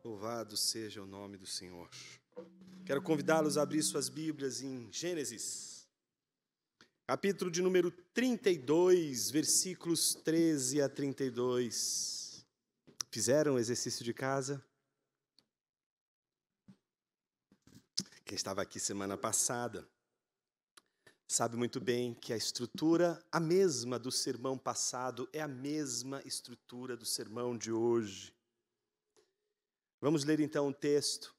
Louvado seja o nome do Senhor. Quero convidá-los a abrir suas Bíblias em Gênesis, capítulo de número 32, versículos 13 a 32. Fizeram o exercício de casa? Quem estava aqui semana passada sabe muito bem que a estrutura, a mesma do sermão passado, é a mesma estrutura do sermão de hoje. Vamos ler então um texto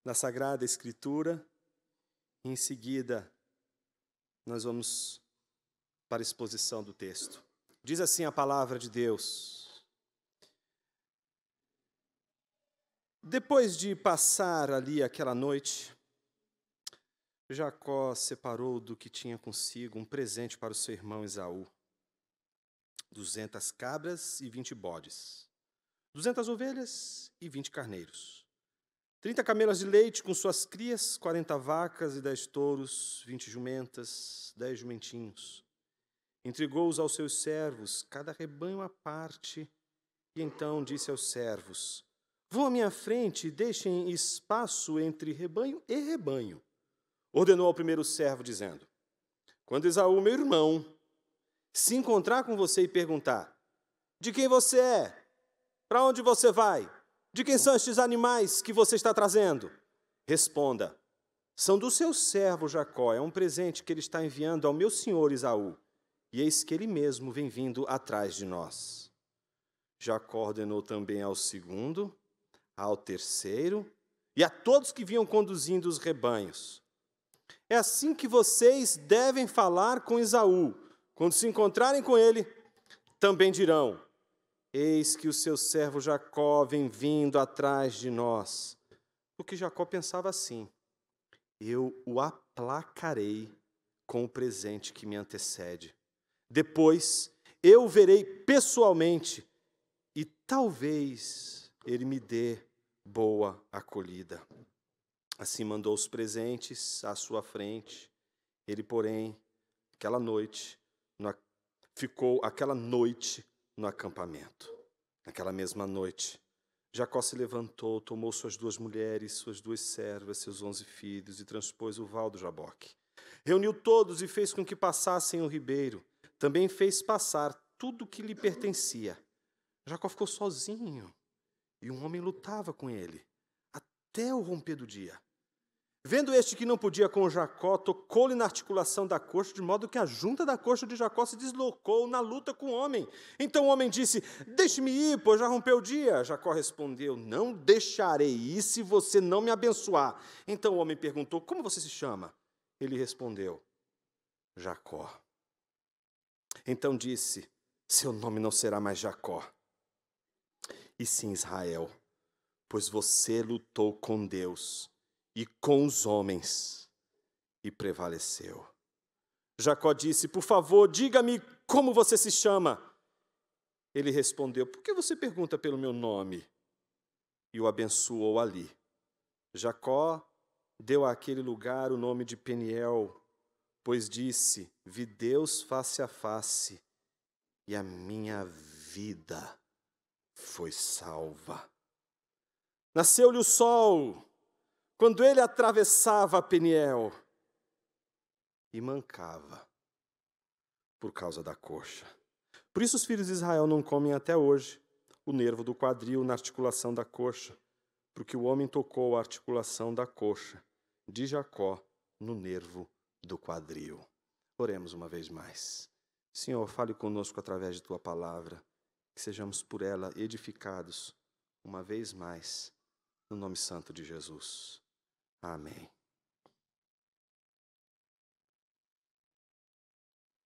na Sagrada Escritura. Em seguida, nós vamos para a exposição do texto. Diz assim a palavra de Deus: depois de passar ali aquela noite, Jacó separou do que tinha consigo um presente para o seu irmão Esaú: 200 cabras e 20 bodes, 200 ovelhas e 20 carneiros, 30 camelas de leite com suas crias, 40 vacas e 10 touros, 20 jumentas, 10 jumentinhos. Entregou-os aos seus servos, cada rebanho à parte, e então disse aos servos: vão à minha frente e deixem espaço entre rebanho e rebanho. Ordenou ao primeiro servo, dizendo: quando Esaú, meu irmão, se encontrar com você e perguntar: de quem você é? Para onde você vai? De quem são estes animais que você está trazendo? Responda: são do seu servo Jacó, é um presente que ele está enviando ao meu senhor Esaú, e eis que ele mesmo vem vindo atrás de nós. Jacó ordenou também ao segundo, ao terceiro e a todos que vinham conduzindo os rebanhos: é assim que vocês devem falar com Esaú. Quando se encontrarem com ele, também dirão: eis que o seu servo Jacó vem vindo atrás de nós. Porque Jacó pensava assim: eu o aplacarei com o presente que me antecede. Depois eu o verei pessoalmente e talvez ele me dê boa acolhida. Assim mandou os presentes à sua frente. Ele, porém, ficou aquela noite no acampamento. Naquela mesma noite, Jacó se levantou, tomou suas 2 mulheres, suas 2 servas, seus 11 filhos e transpôs o val do Jaboque. Reuniu todos e fez com que passassem o ribeiro. Também fez passar tudo o que lhe pertencia. Jacó ficou sozinho e um homem lutava com ele até o romper do dia. Vendo este que não podia com Jacó, tocou-lhe na articulação da coxa, de modo que a junta da coxa de Jacó se deslocou na luta com o homem. Então o homem disse: deixe-me ir, pois já rompeu o dia. Jacó respondeu: não deixarei ir se você não me abençoar. Então o homem perguntou: como você se chama? Ele respondeu: Jacó. Então disse: seu nome não será mais Jacó, e sim Israel, pois você lutou com Deus e com os homens, e prevaleceu. Jacó disse: por favor, diga-me como você se chama. Ele respondeu: por que você pergunta pelo meu nome? E o abençoou ali. Jacó deu àquele lugar o nome de Peniel, pois disse: vi Deus face a face, e a minha vida foi salva. Nasceu-lhe o sol quando ele atravessava Peniel, e mancava por causa da coxa. Por isso os filhos de Israel não comem até hoje o nervo do quadril na articulação da coxa, porque o homem tocou a articulação da coxa de Jacó no nervo do quadril. Oremos uma vez mais. Senhor, fale conosco através de tua palavra, que sejamos por ela edificados uma vez mais, no nome santo de Jesus. Amém.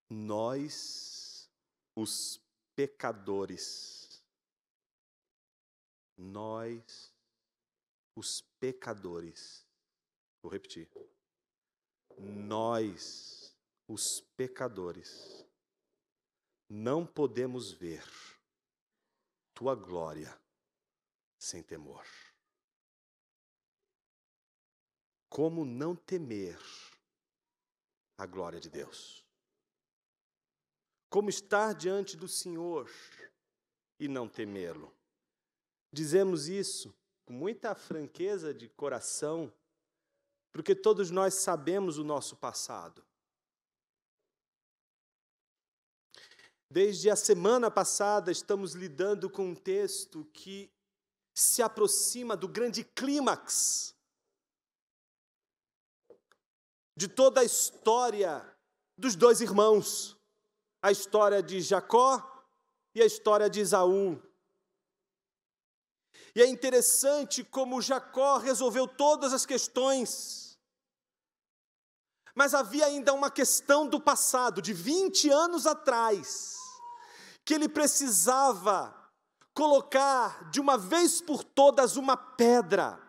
Nós, os pecadores, vou repetir. Nós, os pecadores, não podemos ver tua glória sem temor. Como não temer a glória de Deus? Como estar diante do Senhor e não temê-lo? Dizemos isso com muita franqueza de coração, porque todos nós sabemos o nosso passado. Desde a semana passada, estamos lidando com um texto que se aproxima do grande clímax de toda a história dos dois irmãos, a história de Jacó e a história de Esaú. E é interessante como Jacó resolveu todas as questões, mas havia ainda uma questão do passado, de 20 anos atrás, que ele precisava colocar de uma vez por todas uma pedra.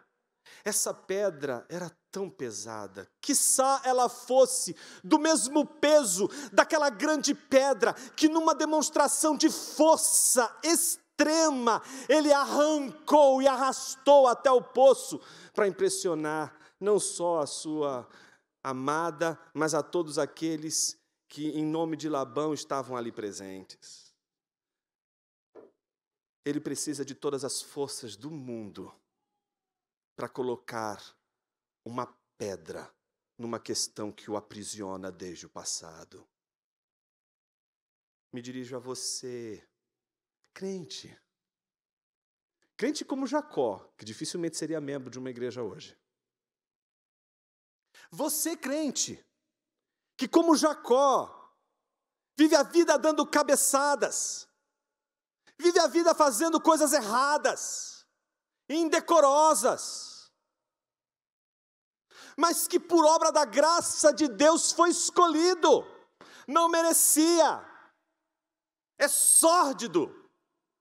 Essa pedra era tão pesada, quiçá ela fosse do mesmo peso daquela grande pedra que numa demonstração de força extrema, ele arrancou e arrastou até o poço para impressionar não só a sua amada, mas a todos aqueles que em nome de Labão estavam ali presentes. Ele precisa de todas as forças do mundo para colocar uma pedra numa questão que o aprisiona desde o passado. Me dirijo a você, crente. Crente como Jacó, que dificilmente seria membro de uma igreja hoje. Você, crente, que como Jacó, vive a vida dando cabeçadas, vive a vida fazendo coisas erradas, indecorosas, mas que por obra da graça de Deus foi escolhido, não merecia, é sórdido,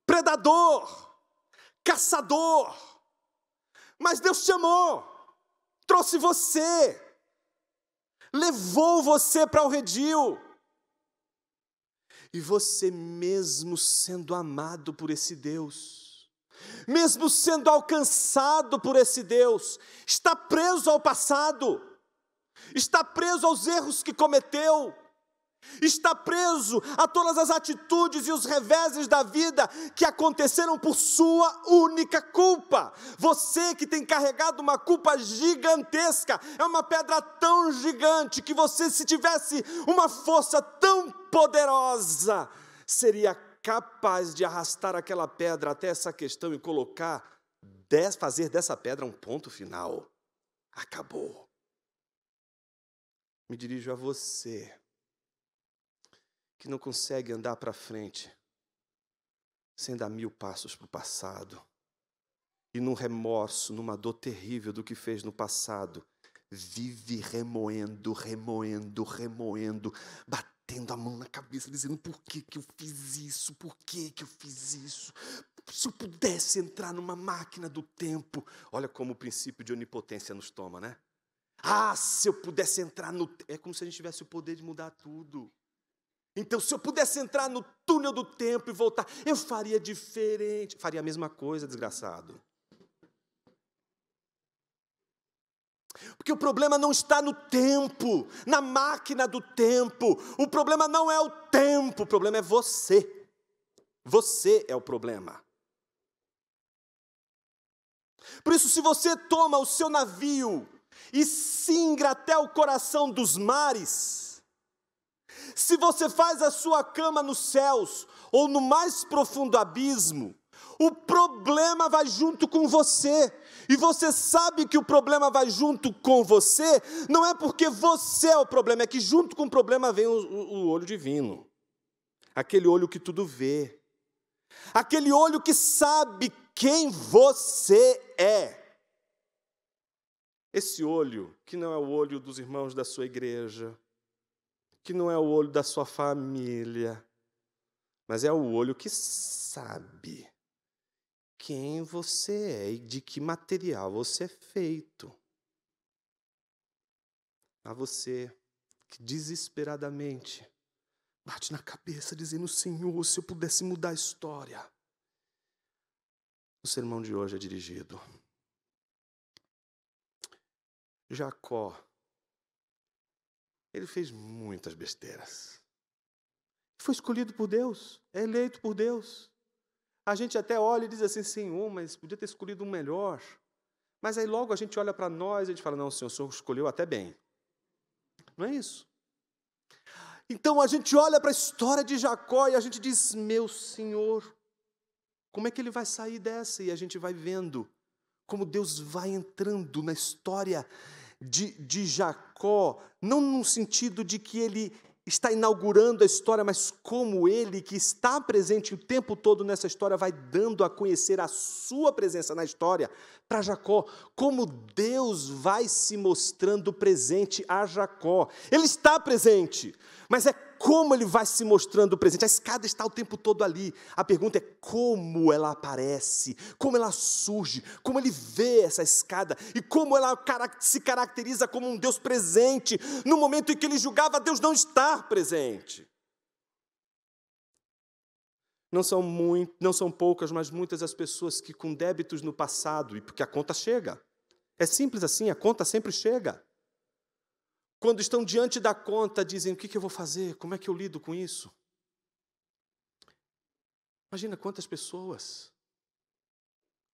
predador, caçador, mas Deus chamou, trouxe você, levou você para o redil. E você, mesmo sendo amado por esse Deus, mesmo sendo alcançado por esse Deus, está preso ao passado, está preso aos erros que cometeu, está preso a todas as atitudes e os reveses da vida que aconteceram por sua única culpa. Você que tem carregado uma culpa gigantesca, é uma pedra tão gigante que você, se tivesse uma força tão poderosa, seria capaz de arrastar aquela pedra até essa questão e fazer dessa pedra um ponto final. Acabou. Me dirijo a você, que não consegue andar para frente sem dar 1000 passos para o passado, e num remorso, numa dor terrível do que fez no passado, vive remoendo, batendo a mão na cabeça, dizendo: por que eu fiz isso? Por que eu fiz isso? Se eu pudesse entrar numa máquina do tempo. Olha como o princípio de onipotência nos toma, né? Se eu pudesse entrar no... É como se a gente tivesse o poder de mudar tudo. Então, se eu pudesse entrar no túnel do tempo e voltar, eu faria diferente. Faria a mesma coisa, desgraçado. Porque o problema não está no tempo, na máquina do tempo. O problema não é o tempo, o problema é você. Você é o problema. Por isso, se você toma o seu navio e singra até o coração dos mares, se você faz a sua cama nos céus ou no mais profundo abismo, o problema vai junto com você. E você sabe que o problema vai junto com você, não é porque você é o problema, é que junto com o problema vem o olho divino. Aquele olho que tudo vê. Aquele olho que sabe quem você é. Esse olho, que não é o olho dos irmãos da sua igreja, que não é o olho da sua família, mas é o olho que sabe quem você é e de que material você é feito. A você que desesperadamente bate na cabeça dizendo: Senhor, se eu pudesse mudar a história. O sermão de hoje é dirigido. Jacó, ele fez muitas besteiras. Foi escolhido por Deus, é eleito por Deus. A gente até olha e diz assim, Senhor, mas podia ter escolhido um melhor. Mas aí logo a gente olha para nós e a gente fala, não, Senhor, o Senhor escolheu até bem. Não é isso? Então a gente olha para a história de Jacó e a gente diz, meu Senhor, como é que ele vai sair dessa? E a gente vai vendo como Deus vai entrando na história de Jacó, não no sentido de que ele está inaugurando a história, mas como ele, que está presente o tempo todo nessa história, vai dando a conhecer a sua presença na história para Jacó, como Deus vai se mostrando presente a Jacó. Ele está presente, mas é como ele vai se mostrando presente. A escada está o tempo todo ali. A pergunta é como ela aparece, como ela surge, como ele vê essa escada e como ela se caracteriza como um Deus presente. No momento em que ele julgava Deus não estar presente. Não são poucas, mas muitas as pessoas que com débitos no passado, e porque a conta chega. É simples assim, a conta sempre chega. Quando estão diante da conta, dizem, o que eu vou fazer? Como é que eu lido com isso? Imagina quantas pessoas,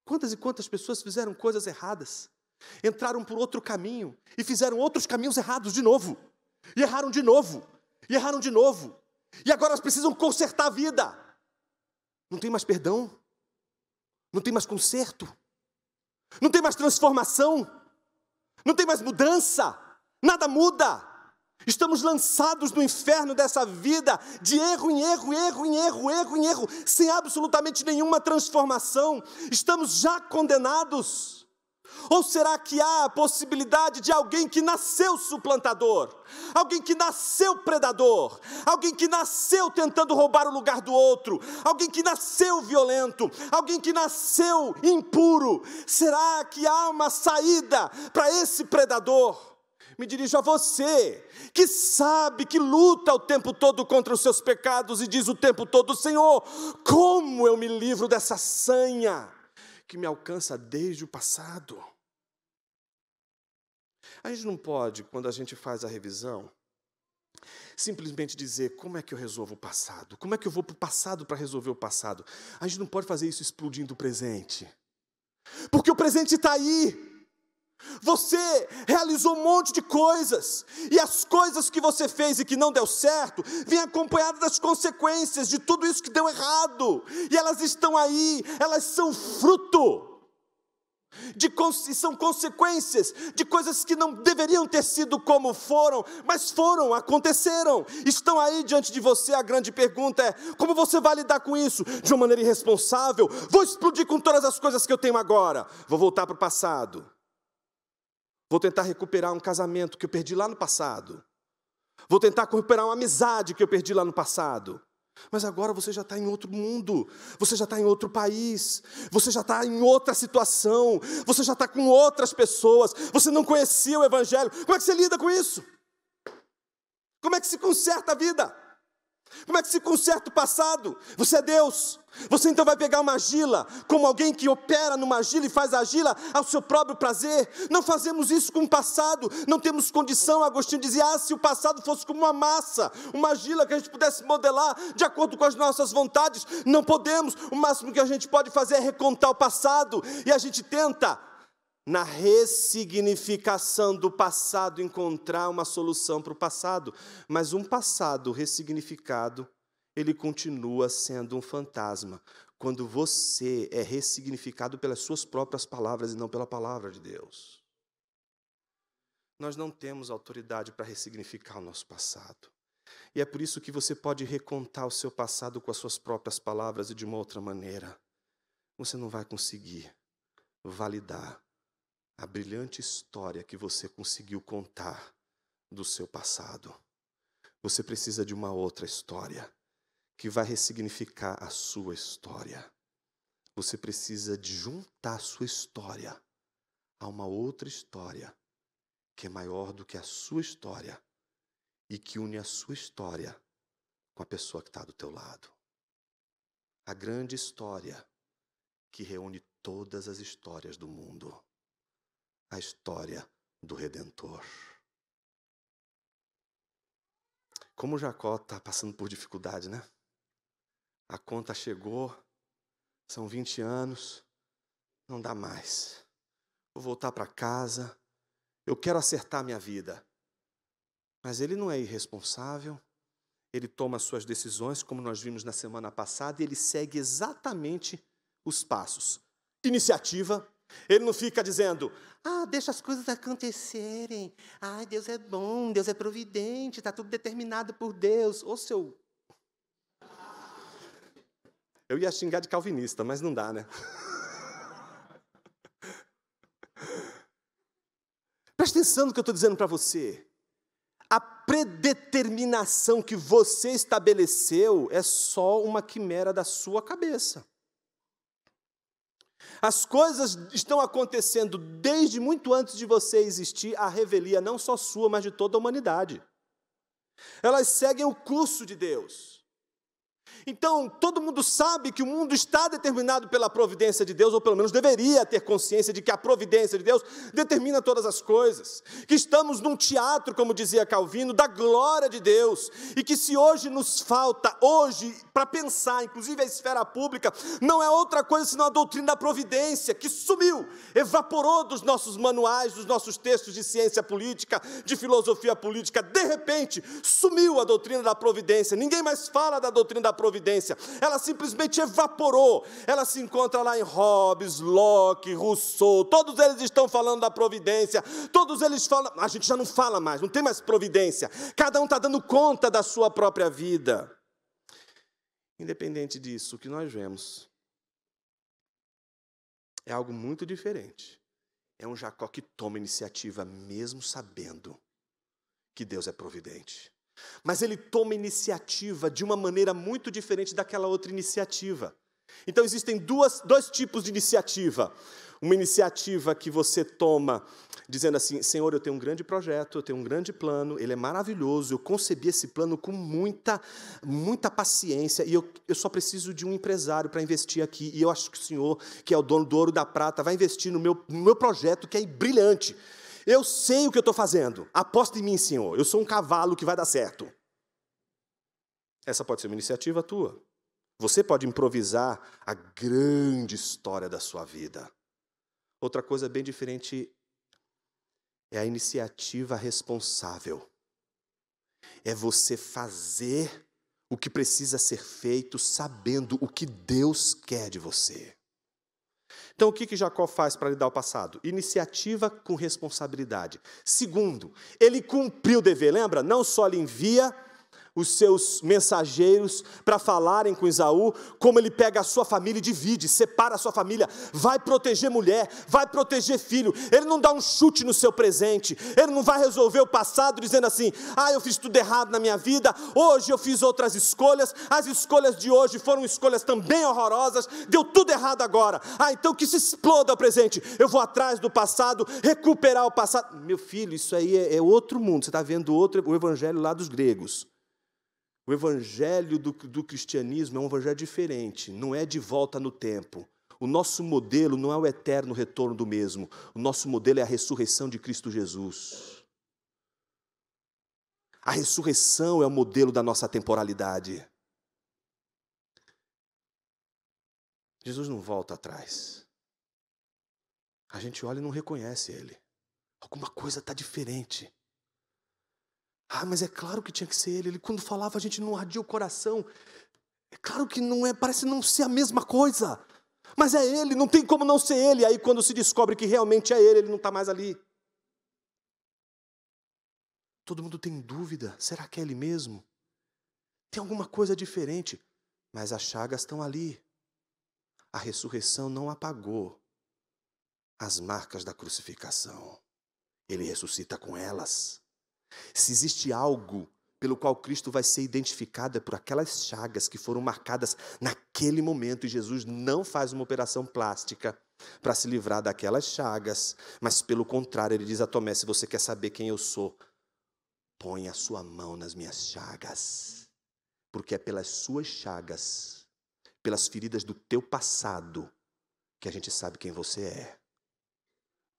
quantas e quantas pessoas fizeram coisas erradas, entraram por outro caminho e fizeram outros caminhos errados de novo, e erraram de novo, e erraram de novo, e agora elas precisam consertar a vida. Não tem mais perdão, não tem mais conserto, não tem mais transformação, não tem mais mudança. Nada muda. Estamos lançados no inferno dessa vida, de erro em erro, erro em erro, erro em erro, sem absolutamente nenhuma transformação. Estamos já condenados. Ou será que há a possibilidade de alguém que nasceu suplantador, alguém que nasceu predador, alguém que nasceu tentando roubar o lugar do outro, alguém que nasceu violento, alguém que nasceu impuro? Será que há uma saída para esse predador? Me dirijo a você, que sabe, que luta o tempo todo contra os seus pecados e diz o tempo todo, Senhor, como eu me livro dessa sanha que me alcança desde o passado? A gente não pode, quando a gente faz a revisão, simplesmente dizer, como é que eu resolvo o passado? Como é que eu vou para o passado para resolver o passado? A gente não pode fazer isso explodindo o presente, porque o presente está aí. Você realizou um monte de coisas, e as coisas que você fez e que não deu certo, vêm acompanhadas das consequências de tudo isso que deu errado, e elas estão aí, elas são fruto, são consequências de coisas que não deveriam ter sido como foram, mas foram, aconteceram, estão aí diante de você. A grande pergunta é, como você vai lidar com isso? De uma maneira irresponsável? Vou explodir com todas as coisas que eu tenho agora, vou voltar para o passado. Vou tentar recuperar um casamento que eu perdi lá no passado. Vou tentar recuperar uma amizade que eu perdi lá no passado. Mas agora você já está em outro mundo. Você já está em outro país. Você já está em outra situação. Você já está com outras pessoas. Você não conhecia o Evangelho. Como é que você lida com isso? Como é que se conserta a vida? Como é que se conserta o passado? Você é Deus. Você então vai pegar uma argila, como alguém que opera numa argila e faz a argila ao seu próprio prazer? Não fazemos isso com o passado. Não temos condição. Agostinho dizia, se o passado fosse como uma massa, uma argila que a gente pudesse modelar de acordo com as nossas vontades. Não podemos. O máximo que a gente pode fazer é recontar o passado. E a gente tenta, na ressignificação do passado, encontrar uma solução para o passado. Mas um passado ressignificado, ele continua sendo um fantasma, quando você é ressignificado pelas suas próprias palavras e não pela palavra de Deus. Nós não temos autoridade para ressignificar o nosso passado. E é por isso que você pode recontar o seu passado com as suas próprias palavras e de uma outra maneira. Você não vai conseguir validar a brilhante história que você conseguiu contar do seu passado. Você precisa de uma outra história que vai ressignificar a sua história. Você precisa de juntar a sua história a uma outra história que é maior do que a sua história e que une a sua história com a pessoa que está do teu lado. A grande história que reúne todas as histórias do mundo. A história do Redentor. Como Jacó está passando por dificuldade, né? A conta chegou, São 20 anos, não dá mais. Vou voltar para casa, eu quero acertar a minha vida. Mas ele não é irresponsável, ele toma as suas decisões, como nós vimos na semana passada, e ele segue exatamente os passos. Iniciativa, ele não fica dizendo, deixa as coisas acontecerem, Deus é bom, Deus é providente, está tudo determinado por Deus. Ô seu... Eu ia xingar de calvinista, mas não dá, né? Presta atenção no que eu estou dizendo para você. A predeterminação que você estabeleceu é só uma quimera da sua cabeça. As coisas estão acontecendo desde muito antes de você existir, a revelia não só sua, mas de toda a humanidade. Elas seguem o curso de Deus. Então, todo mundo sabe que o mundo está determinado pela providência de Deus, ou pelo menos deveria ter consciência de que a providência de Deus determina todas as coisas. Que estamos num teatro, como dizia Calvino, da glória de Deus. E que se hoje nos falta, para pensar, inclusive a esfera pública, não é outra coisa senão a doutrina da providência, que sumiu, evaporou dos nossos manuais, dos nossos textos de ciência política, de filosofia política. De repente, sumiu a doutrina da providência. Ninguém mais fala da doutrina da providência. Ela simplesmente evaporou. Ela se encontra lá em Hobbes, Locke, Rousseau, todos eles estão falando da providência, todos eles falam, a gente já não fala mais, não tem mais providência, cada um está dando conta da sua própria vida. Independente disso, o que nós vemos é algo muito diferente. É um Jacó que toma iniciativa, mesmo sabendo que Deus é providente. Mas ele toma iniciativa de uma maneira muito diferente daquela outra iniciativa. Então existem dois tipos de iniciativa. Uma iniciativa que você toma dizendo assim, Senhor, eu tenho um grande projeto, eu tenho um grande plano, ele é maravilhoso, eu concebi esse plano com muita paciência e eu só preciso de um empresário para investir aqui. E eu acho que o Senhor, que é o dono do ouro e da prata, vai investir no meu projeto, que é brilhante. Eu sei o que eu estou fazendo. Aposta em mim, Senhor. Eu sou um cavalo que vai dar certo. Essa pode ser uma iniciativa tua. Você pode improvisar a grande história da sua vida. Outra coisa bem diferente é a iniciativa responsável. É você fazer o que precisa ser feito sabendo o que Deus quer de você. Então, o que Jacó faz para lidar o passado? Iniciativa com responsabilidade. Segundo, ele cumpriu o dever, lembra? Não só ele envia os seus mensageiros para falarem com Esaú, como ele pega a sua família e divide, separa a sua família, vai proteger mulher, vai proteger filho. Ele não dá um chute no seu presente, ele não vai resolver o passado dizendo assim, eu fiz tudo errado na minha vida, hoje eu fiz outras escolhas, as escolhas de hoje foram escolhas também horrorosas, deu tudo errado agora, então que se exploda o presente, eu vou atrás do passado, recuperar o passado. Meu filho, isso aí é outro mundo, você está vendo o evangelho lá dos gregos. O evangelho do cristianismo é um evangelho diferente, não é de volta no tempo. O nosso modelo não é o eterno retorno do mesmo, o nosso modelo é a ressurreição de Cristo Jesus. A ressurreição é o modelo da nossa temporalidade. Jesus não volta atrás. A gente olha e não reconhece ele. Alguma coisa está diferente. Mas é claro que tinha que ser ele. Ele, quando falava, a gente não ardia o coração. É claro que não é, parece não ser a mesma coisa. Mas é ele, não tem como não ser ele. Aí quando se descobre que realmente é ele não está mais ali. Todo mundo tem dúvida, será que é ele mesmo? Tem alguma coisa diferente. Mas as chagas estão ali. A ressurreição não apagou as marcas da crucificação. Ele ressuscita com elas. Se existe algo pelo qual Cristo vai ser identificado, é por aquelas chagas que foram marcadas naquele momento, e Jesus não faz uma operação plástica para se livrar daquelas chagas, mas pelo contrário, ele diz a Tomé, se você quer saber quem eu sou, põe a sua mão nas minhas chagas, porque é pelas suas chagas, pelas feridas do teu passado, que a gente sabe quem você é.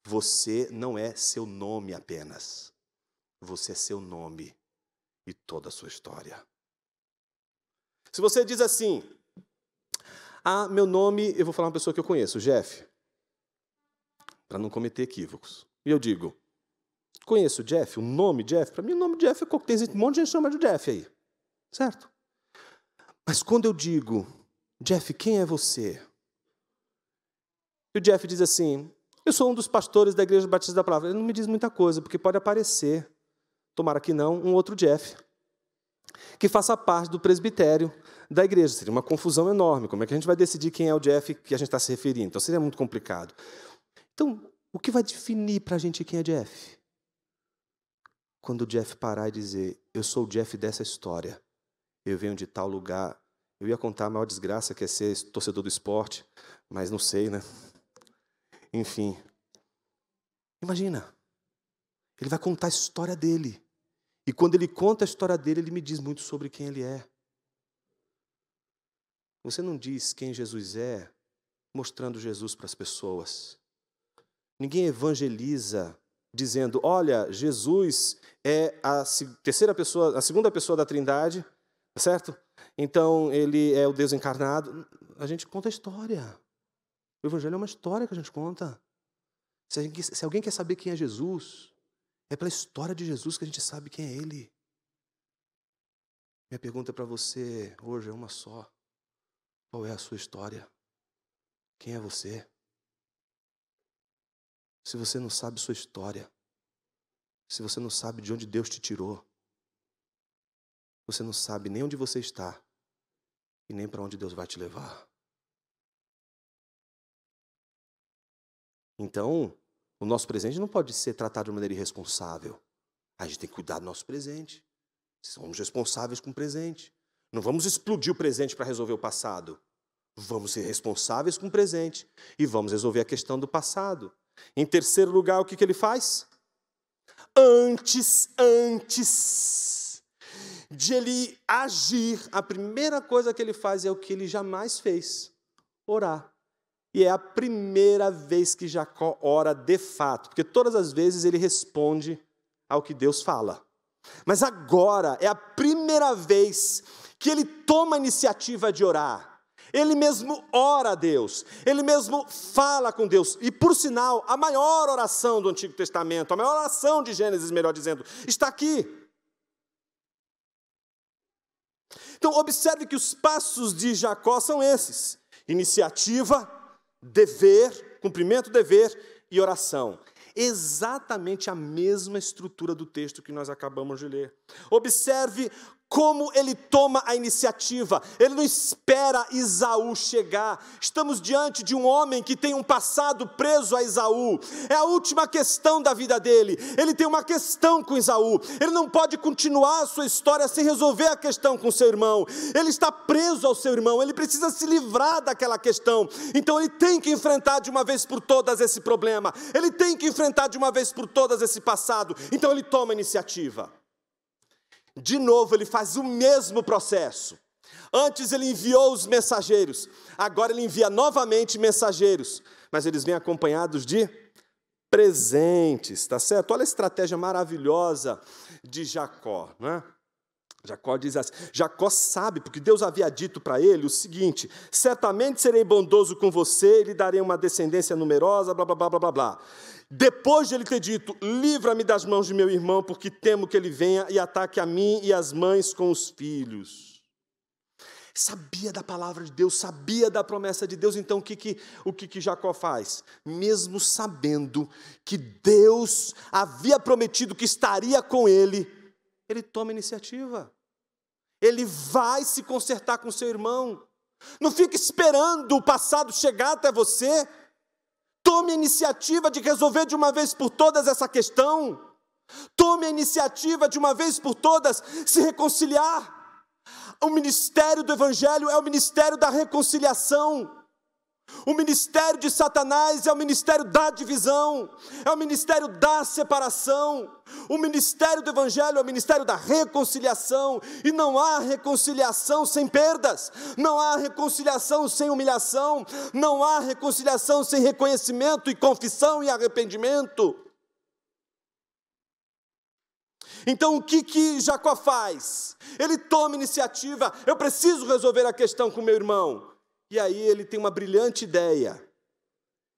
Você não é seu nome apenas. Você é seu nome e toda a sua história. Se você diz assim, Ah, meu nome, eu vou falar uma pessoa que eu conheço, Jeff, para não cometer equívocos. E eu digo, conheço o Jeff, o nome Jeff, para mim o nome Jeff é tem um monte de gente chama de Jeff aí, certo? Mas quando eu digo, Jeff, quem é você? E o Jeff diz assim, eu sou um dos pastores da Igreja Batista da Palavra. Ele não me diz muita coisa, porque pode aparecer, tomara que não, um outro Jeff, que faça parte do presbitério da igreja. Seria uma confusão enorme. Como é que a gente vai decidir quem é o Jeff que a gente está se referindo? Então, seria muito complicado. Então, o que vai definir para a gente quem é Jeff? Quando o Jeff parar e dizer, eu sou o Jeff dessa história, eu venho de tal lugar, eu ia contar a maior desgraça que é ser torcedor do esporte, mas não sei, né? Enfim, imagina, ele vai contar a história dele. E quando ele conta a história dele, ele me diz muito sobre quem ele é. Você não diz quem Jesus é mostrando Jesus para as pessoas. Ninguém evangeliza dizendo, olha, Jesus é a segunda pessoa da Trindade, certo? Então, ele é o Deus encarnado. A gente conta a história. O evangelho é uma história que a gente conta. Se alguém quer saber quem é Jesus, é pela história de Jesus que a gente sabe quem é Ele. Minha pergunta para você hoje é uma só. Qual é a sua história? Quem é você? Se você não sabe sua história, se você não sabe de onde Deus te tirou, você não sabe nem onde você está e nem para onde Deus vai te levar. Então, o nosso presente não pode ser tratado de maneira irresponsável. A gente tem que cuidar do nosso presente. Somos responsáveis com o presente. Não vamos explodir o presente para resolver o passado. Vamos ser responsáveis com o presente e vamos resolver a questão do passado. Em terceiro lugar, o que ele faz? Antes de ele agir, a primeira coisa que ele faz é o que ele jamais fez: orar. E é a primeira vez que Jacó ora de fato, porque todas as vezes ele responde ao que Deus fala. Mas agora é a primeira vez que ele toma a iniciativa de orar. Ele mesmo ora a Deus, ele mesmo fala com Deus. E, por sinal, a maior oração do Antigo Testamento, a maior oração de Gênesis, melhor dizendo, está aqui. Então, observe que os passos de Jacó são esses: iniciativa, dever, cumprimento do dever e oração. Exatamente a mesma estrutura do texto que nós acabamos de ler. Observe como ele toma a iniciativa. Ele não espera Esaú chegar. Estamos diante de um homem que tem um passado preso a Esaú. É a última questão da vida dele. Ele tem uma questão com Esaú. Ele não pode continuar a sua história sem resolver a questão com seu irmão. Ele está preso ao seu irmão. Ele precisa se livrar daquela questão. Então ele tem que enfrentar de uma vez por todas esse problema. Ele tem que enfrentar de uma vez por todas esse passado. Então ele toma a iniciativa. De novo, ele faz o mesmo processo. Antes ele enviou os mensageiros, agora ele envia novamente mensageiros, mas eles vêm acompanhados de presentes, tá certo? Olha a estratégia maravilhosa de Jacó, não é? Jacó diz assim, Jacó sabe, porque Deus havia dito para ele o seguinte: certamente serei bondoso com você e lhe darei uma descendência numerosa, blá, blá, blá, blá, blá, blá. Depois de ele ter dito, livra-me das mãos de meu irmão, porque temo que ele venha e ataque a mim e as mães com os filhos. Sabia da palavra de Deus, sabia da promessa de Deus. Então o que Jacó faz? Mesmo sabendo que Deus havia prometido que estaria com ele, ele toma iniciativa. Ele vai se consertar com seu irmão. Não fique esperando o passado chegar até você. Tome a iniciativa de resolver de uma vez por todas essa questão. Tome a iniciativa de uma vez por todas se reconciliar. O ministério do Evangelho é o ministério da reconciliação. O ministério de Satanás é o ministério da divisão, é o ministério da separação. O ministério do Evangelho é o ministério da reconciliação. E não há reconciliação sem perdas, não há reconciliação sem humilhação, não há reconciliação sem reconhecimento e confissão e arrependimento. Então o que Jacó faz? Ele toma iniciativa. Eu preciso resolver a questão com meu irmão. E aí ele tem uma brilhante ideia.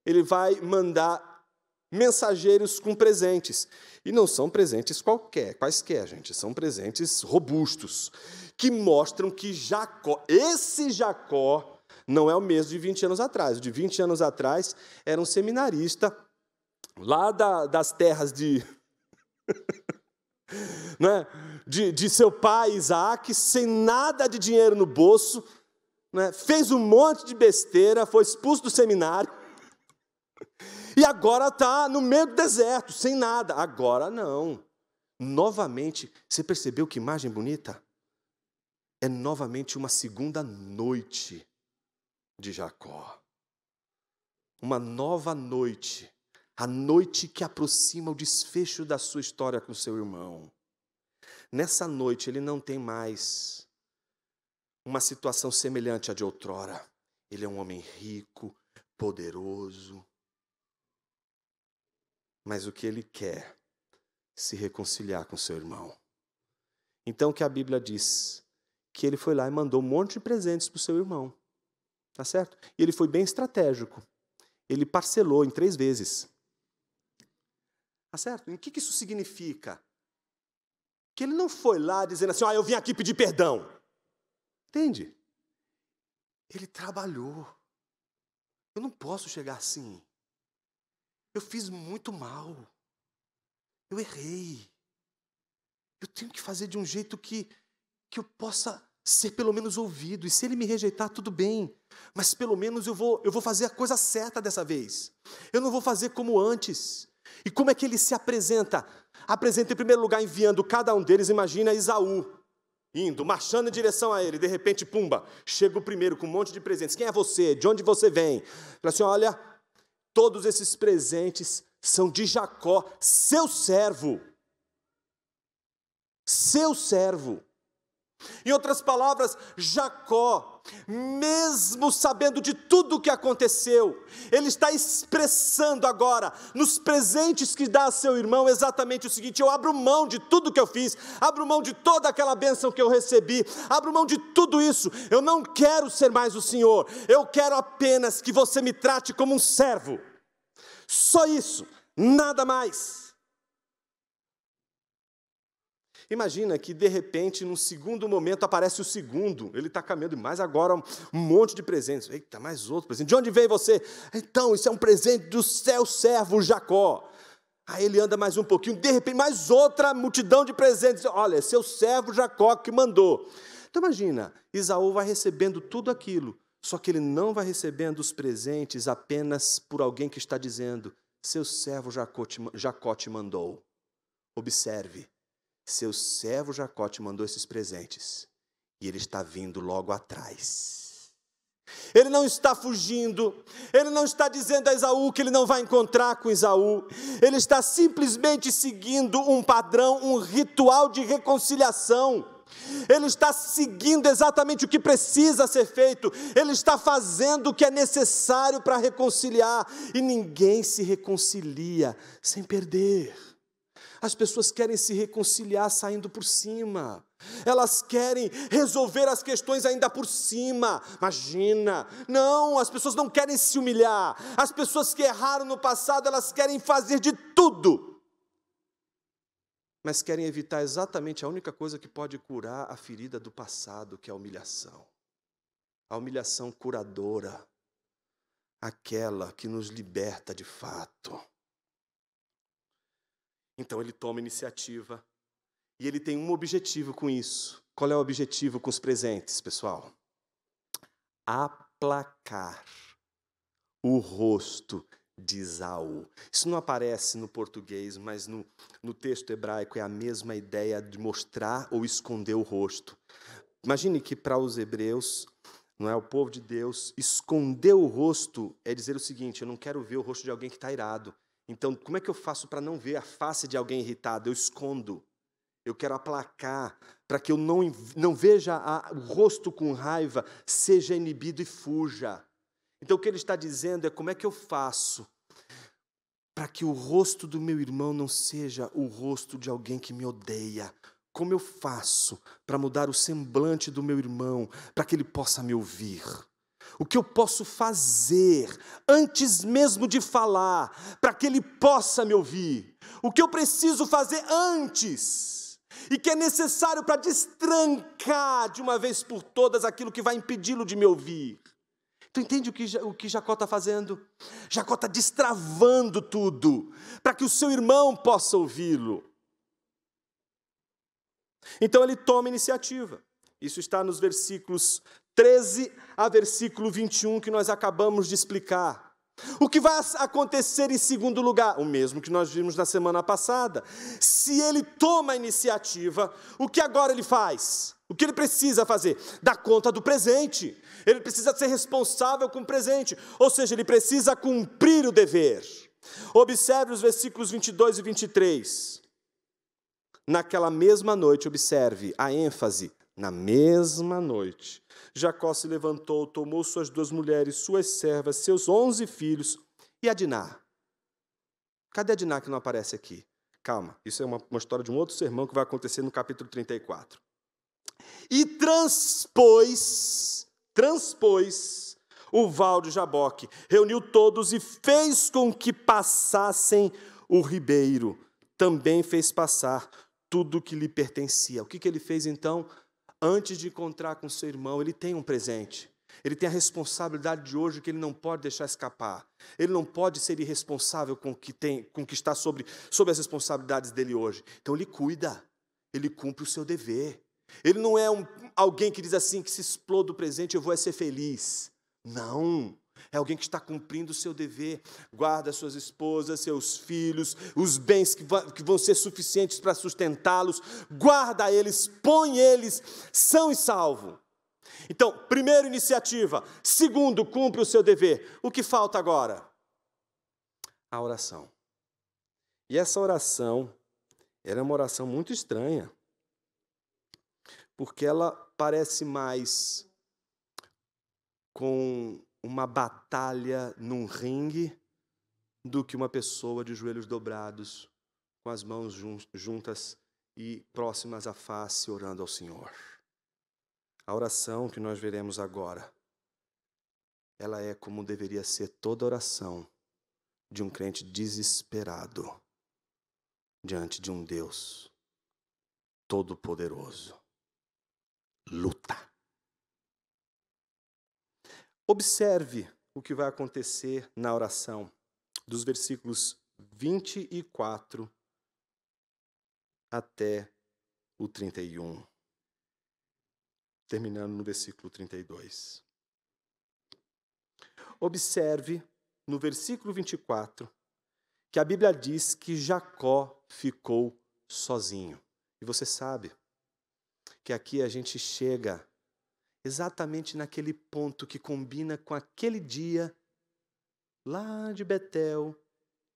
Ele vai mandar mensageiros com presentes. E não são presentes quaisquer, gente. São presentes robustos, que mostram que esse Jacó, não é o mesmo de 20 anos atrás. O de 20 anos atrás era um seminarista lá das terras né, de seu pai, Isaac, sem nada de dinheiro no bolso, né, fez um monte de besteira, foi expulso do seminário, e agora está no meio do deserto, sem nada. Agora não. Novamente, você percebeu que imagem bonita? É novamente uma segunda noite de Jacó. Uma nova noite. A noite que aproxima o desfecho da sua história com seu irmão. Nessa noite, ele não tem mais uma situação semelhante à de outrora. Ele é um homem rico, poderoso. Mas o que ele quer? Se reconciliar com seu irmão. Então, o que a Bíblia diz? Que ele foi lá e mandou um monte de presentes para o seu irmão. Tá certo? E ele foi bem estratégico. Ele parcelou em 3 vezes. Tá certo? E o que isso significa? Que ele não foi lá dizendo assim, eu vim aqui pedir perdão. Entende? Ele trabalhou. Eu não posso chegar assim. Eu fiz muito mal. Eu errei. Eu tenho que fazer de um jeito que eu possa ser pelo menos ouvido. E se ele me rejeitar, tudo bem. Mas pelo menos eu vou fazer a coisa certa dessa vez. Eu não vou fazer como antes. E como é que ele se apresenta? Apresenta em primeiro lugar enviando cada um deles, imagina Esaú, indo, marchando em direção a ele. De repente, pumba, chega o primeiro com um monte de presentes. Quem é você? De onde você vem? Fala assim, olha, todos esses presentes são de Jacó, seu servo. Seu servo. Em outras palavras, Jacó, mesmo sabendo de tudo o que aconteceu, ele está expressando agora, nos presentes que dá a seu irmão, exatamente o seguinte: eu abro mão de tudo que eu fiz, abro mão de toda aquela bênção que eu recebi, abro mão de tudo isso, eu não quero ser mais o Senhor, eu quero apenas que você me trate como um servo, só isso, nada mais. Imagina que, de repente, num segundo momento, aparece o segundo. Ele está caminhando, mas agora um monte de presentes. Eita, mais outro presente. De onde veio você? Então, isso é um presente do seu servo Jacó. Aí ele anda mais um pouquinho, de repente, mais outra multidão de presentes. Olha, é seu servo Jacó que mandou. Então, imagina, Esaú vai recebendo tudo aquilo, só que ele não vai recebendo os presentes apenas por alguém que está dizendo, seu servo Jacó te mandou. Observe. Seu servo Jacó te mandou esses presentes. E ele está vindo logo atrás. Ele não está fugindo. Ele não está dizendo a Esaú que ele não vai encontrar com Esaú. Ele está simplesmente seguindo um padrão, um ritual de reconciliação. Ele está seguindo exatamente o que precisa ser feito. Ele está fazendo o que é necessário para reconciliar. E ninguém se reconcilia sem perder. As pessoas querem se reconciliar saindo por cima. Elas querem resolver as questões ainda por cima. Imagina. Não, as pessoas não querem se humilhar. As pessoas que erraram no passado, elas querem fazer de tudo. Mas querem evitar exatamente a única coisa que pode curar a ferida do passado, que é a humilhação. A humilhação curadora. Aquela que nos liberta de fato. Então ele toma iniciativa e ele tem um objetivo com isso. Qual é o objetivo com os presentes, pessoal? Aplacar o rosto de Esaú. Isso não aparece no português, mas no texto hebraico é a mesma ideia de mostrar ou esconder o rosto. Imagine que para os hebreus, não é o povo de Deus, esconder o rosto é dizer o seguinte: eu não quero ver o rosto de alguém que está irado. Então, como é que eu faço para não ver a face de alguém irritado? Eu escondo. Eu quero aplacar, para que eu não veja o rosto com raiva, seja inibido e fuja. Então, o que ele está dizendo é como é que eu faço para que o rosto do meu irmão não seja o rosto de alguém que me odeia. Como eu faço para mudar o semblante do meu irmão, para que ele possa me ouvir? O que eu posso fazer antes mesmo de falar, para que ele possa me ouvir? O que eu preciso fazer antes? E que é necessário para destrancar de uma vez por todas aquilo que vai impedi-lo de me ouvir? Tu entende o que Jacó está fazendo? Jacó está destravando tudo, para que o seu irmão possa ouvi-lo. Então ele toma iniciativa. Isso está nos versículos 13 a versículo 21, que nós acabamos de explicar. O que vai acontecer em segundo lugar? O mesmo que nós vimos na semana passada. Se ele toma a iniciativa, o que agora ele faz? O que ele precisa fazer? Dar conta do presente. Ele precisa ser responsável com o presente. Ou seja, ele precisa cumprir o dever. Observe os versículos 22 e 23. Naquela mesma noite, observe a ênfase. Na mesma noite, Jacó se levantou, tomou suas 2 mulheres, suas servas, seus 11 filhos e Adiná. Cadê Adiná que não aparece aqui? Calma, isso é uma história de um outro sermão que vai acontecer no capítulo 34. E transpôs o val de Jaboque, reuniu todos e fez com que passassem o ribeiro. Também fez passar tudo que lhe pertencia. O que ele fez então? Antes de encontrar com seu irmão, ele tem um presente. Ele tem a responsabilidade de hoje que ele não pode deixar escapar. Ele não pode ser irresponsável com o que está sobre as responsabilidades dele hoje. Então ele cuida, ele cumpre o seu dever. Ele não é alguém que diz assim, que se exploda o presente, eu vou ser feliz. Não. É alguém que está cumprindo o seu dever, guarda suas esposas, seus filhos, os bens que vão ser suficientes para sustentá-los, guarda eles, põe eles são e salvo. Então, primeiro, iniciativa. Segundo, cumpre o seu dever. O que falta agora? A oração. E essa oração, ela é uma oração muito estranha, porque ela parece mais com uma batalha num ringue do que uma pessoa de joelhos dobrados, com as mãos juntas e próximas à face, orando ao Senhor. A oração que nós veremos agora, ela é como deveria ser toda oração de um crente desesperado diante de um Deus todo-poderoso. Luta. Observe o que vai acontecer na oração, dos versículos 24 até o 31, terminando no versículo 32. Observe no versículo 24 que a Bíblia diz que Jacó ficou sozinho. E você sabe que aqui a gente chega exatamente naquele ponto que combina com aquele dia lá de Betel,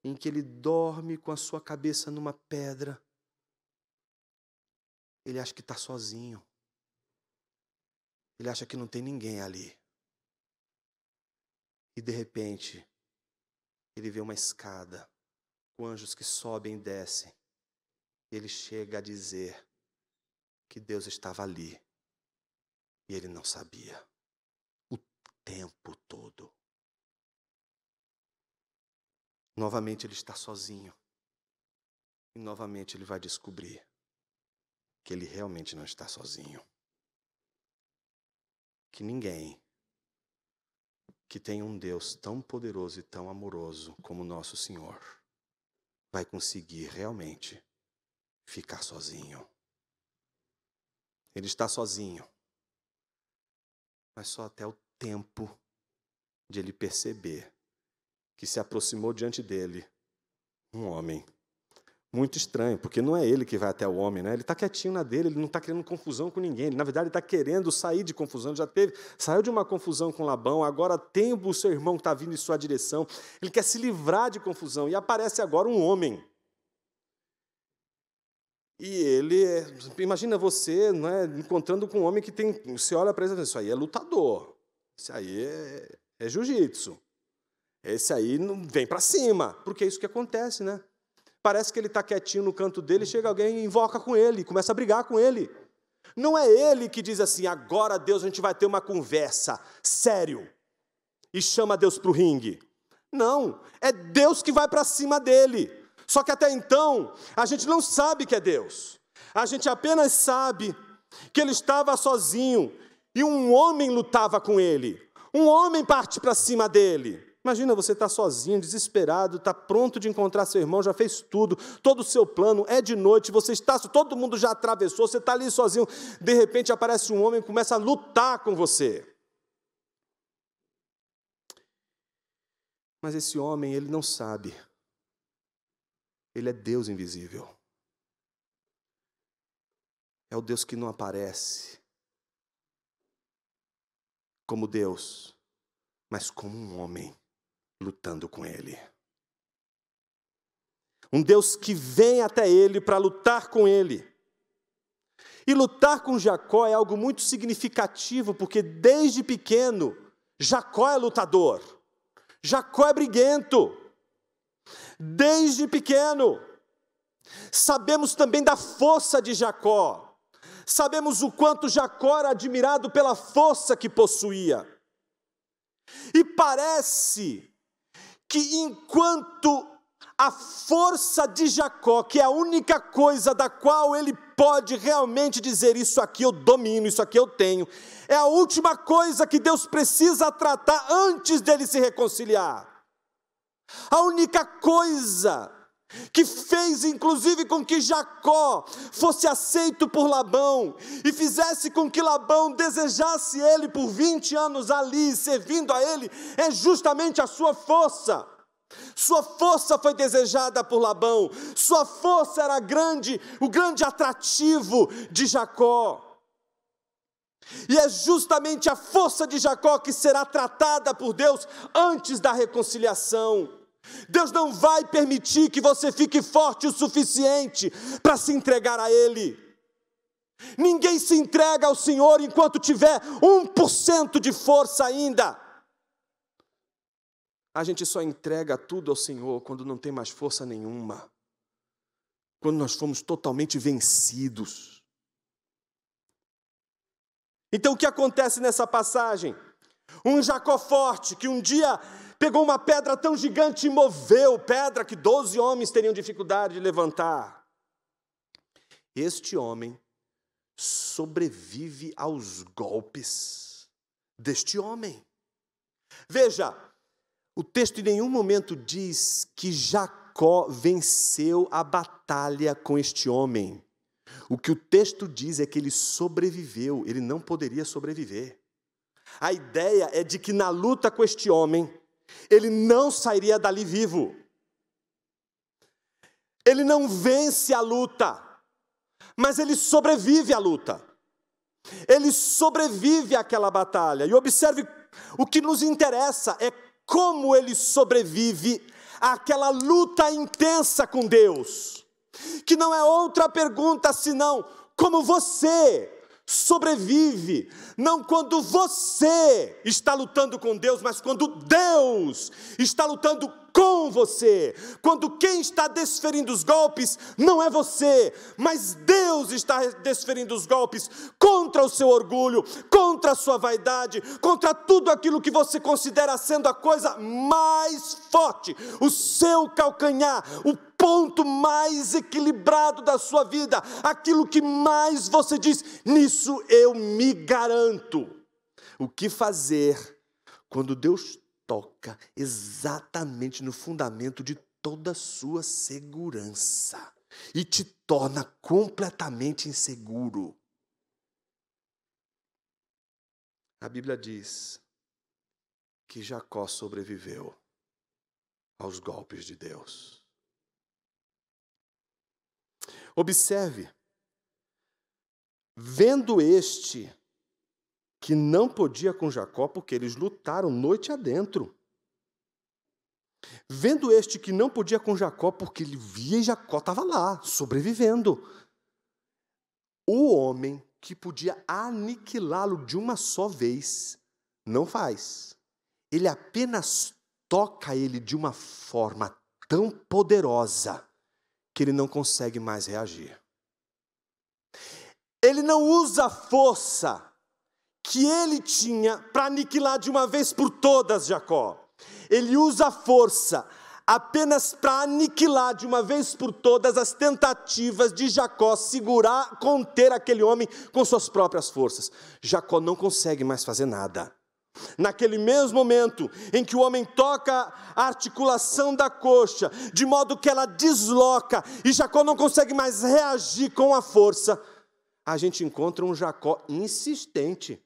em que ele dorme com a sua cabeça numa pedra. Ele acha que está sozinho. Ele acha que não tem ninguém ali. E de repente, ele vê uma escada, com anjos que sobem e descem. Ele chega a dizer que Deus estava ali. E ele não sabia. O tempo todo. Novamente ele está sozinho. E novamente ele vai descobrir que ele realmente não está sozinho. Que ninguém que tem um Deus tão poderoso e tão amoroso como nosso Senhor vai conseguir realmente ficar sozinho. Ele está sozinho. Mas só até o tempo de ele perceber que se aproximou diante dele um homem. Muito estranho, porque não é ele que vai até o homem, né? Ele está quietinho na dele, ele não está querendo confusão com ninguém. Ele, na verdade, está querendo sair de confusão. Saiu de uma confusão com Labão, agora tem o seu irmão que está vindo em sua direção. Ele quer se livrar de confusão e aparece agora um homem. E ele, imagina você, não é, encontrando com um homem que tem, você olha para ele e diz, isso aí é lutador, isso aí é jiu-jitsu, esse aí não vem para cima, porque é isso que acontece, né? Parece que ele está quietinho no canto dele, chega alguém e invoca com ele, começa a brigar com ele. Não é ele que diz assim, agora Deus, a gente vai ter uma conversa, sério. e chama Deus para o ringue. Não, é Deus que vai para cima dele. Só que até então, a gente não sabe que é Deus. A gente apenas sabe que ele estava sozinho e um homem lutava com ele. Um homem parte para cima dele. Imagina, você está sozinho, desesperado, está pronto de encontrar seu irmão, já fez tudo, todo o seu plano, é de noite, você está, todo mundo já atravessou, você está ali sozinho, de repente aparece um homem e começa a lutar com você. Mas esse homem, ele não sabe. Ele é Deus invisível. É o Deus que não aparece como Deus, mas como um homem lutando com ele. Um Deus que vem até ele para lutar com ele. E lutar com Jacó é algo muito significativo, porque desde pequeno, Jacó é lutador. Jacó é briguento. Desde pequeno. Sabemos também da força de Jacó. Sabemos o quanto Jacó era admirado pela força que possuía. E parece que enquanto a força de Jacó, que é a única coisa da qual ele pode realmente dizer, isso aqui eu domino, isso aqui eu tenho, é a última coisa que Deus precisa tratar antes dele se reconciliar. A única coisa que fez inclusive com que Jacó fosse aceito por Labão e fizesse com que Labão desejasse ele por 20 anos ali, servindo a ele, é justamente a sua força. Sua força foi desejada por Labão, sua força era grande, o grande atrativo de Jacó. E é justamente a força de Jacó que será tratada por Deus antes da reconciliação. Deus não vai permitir que você fique forte o suficiente para se entregar a Ele. Ninguém se entrega ao Senhor enquanto tiver 1% de força ainda. A gente só entrega tudo ao Senhor quando não tem mais força nenhuma. Quando nós fomos totalmente vencidos. Então o que acontece nessa passagem? Um Jacó forte que um dia pegou uma pedra tão gigante e moveu, pedra que 12 homens teriam dificuldade de levantar. Este homem sobrevive aos golpes deste homem. Veja, o texto em nenhum momento diz que Jacó venceu a batalha com este homem. O que o texto diz é que ele sobreviveu, ele não poderia sobreviver. A ideia é de que na luta com este homem, ele não sairia dali vivo. Ele não vence a luta, mas ele sobrevive à luta. Ele sobrevive àquela batalha. E observe, o que nos interessa é como ele sobrevive àquela luta intensa com Deus. Que não é outra pergunta senão como você sobrevive, não quando você está lutando com Deus, mas quando Deus está lutando com você, quando quem está desferindo os golpes não é você, mas Deus está desferindo os golpes contra o seu orgulho, contra a sua vaidade, contra tudo aquilo que você considera sendo a coisa mais forte, o seu calcanhar, o ponto mais equilibrado da sua vida, aquilo que mais você diz, nisso eu me garanto. O que fazer quando Deus toca exatamente no fundamento de toda a sua segurança e te torna completamente inseguro? A Bíblia diz que Jacó sobreviveu aos golpes de Deus. Observe, vendo este que não podia com Jacó, porque eles lutaram noite adentro. Vendo este que não podia com Jacó, porque ele via e Jacó estava lá, sobrevivendo. O homem que podia aniquilá-lo de uma só vez, não faz. Ele apenas toca ele de uma forma tão poderosa que ele não consegue mais reagir. Ele não usa a força que ele tinha para aniquilar de uma vez por todas Jacó. Ele usa a força apenas para aniquilar de uma vez por todas as tentativas de Jacó segurar, conter aquele homem com suas próprias forças. Jacó não consegue mais fazer nada. Naquele mesmo momento em que o homem toca a articulação da coxa, de modo que ela desloca e Jacó não consegue mais reagir com a força, a gente encontra um Jacó insistente.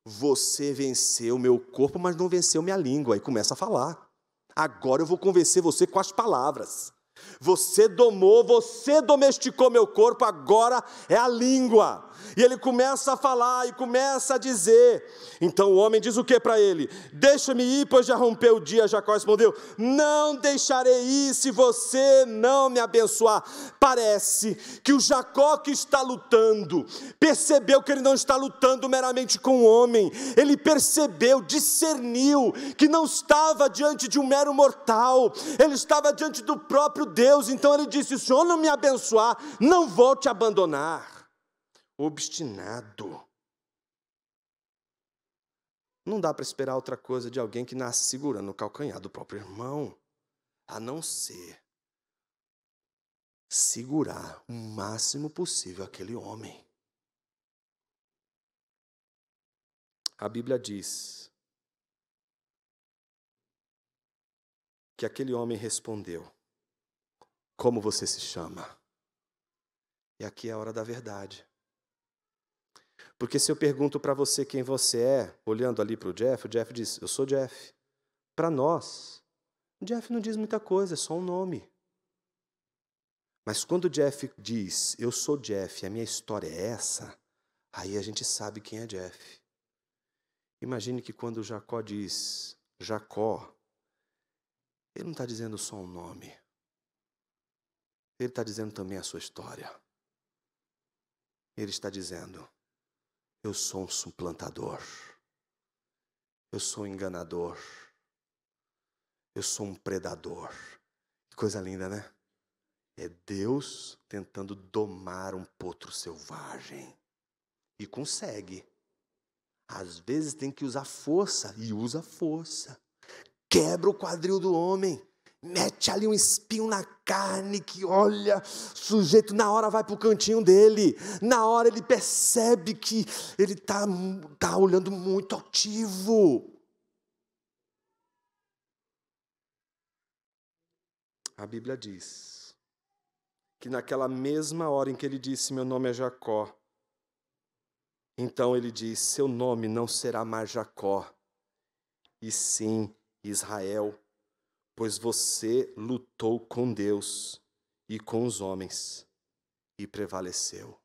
Você venceu meu corpo, mas não venceu minha língua. E começa a falar. Agora eu vou convencer você com as palavras. Você domou, você domesticou meu corpo, agora é a língua. E ele começa a falar e começa a dizer. Então o homem diz o que para ele? Deixa-me ir, pois já rompeu o dia. Jacó respondeu, não deixarei ir se você não me abençoar. Parece que o Jacó que está lutando, percebeu que ele não está lutando meramente com o homem. Ele percebeu, discerniu que não estava diante de um mero mortal. Ele estava diante do próprio Deus. Então ele disse, se o Senhor não me abençoar, não vou te abandonar. Obstinado. Não dá para esperar outra coisa de alguém que nasce segurando o calcanhar do próprio irmão, a não ser segurar o máximo possível aquele homem. A Bíblia diz que aquele homem respondeu, como você se chama? E aqui é a hora da verdade. Porque se eu pergunto para você quem você é, olhando ali para o Jeff diz, eu sou Jeff. Para nós, o Jeff não diz muita coisa, é só um nome. Mas quando o Jeff diz, eu sou Jeff, a minha história é essa, aí a gente sabe quem é Jeff. Imagine que quando Jacó diz, Jacó, ele não está dizendo só um nome. Ele está dizendo também a sua história. Ele está dizendo, eu sou um suplantador, eu sou um enganador, eu sou um predador. Que coisa linda, né? É Deus tentando domar um potro selvagem. E consegue. Às vezes tem que usar força, e usa força. Quebra o quadril do homem. Mete ali um espinho na carne que, olha, o sujeito na hora vai para o cantinho dele. Na hora ele percebe que ele tá olhando muito altivo. A Bíblia diz que naquela mesma hora em que ele disse, meu nome é Jacó, então ele diz, seu nome não será mais Jacó, e sim Israel, pois você lutou com Deus e com os homens e prevaleceu.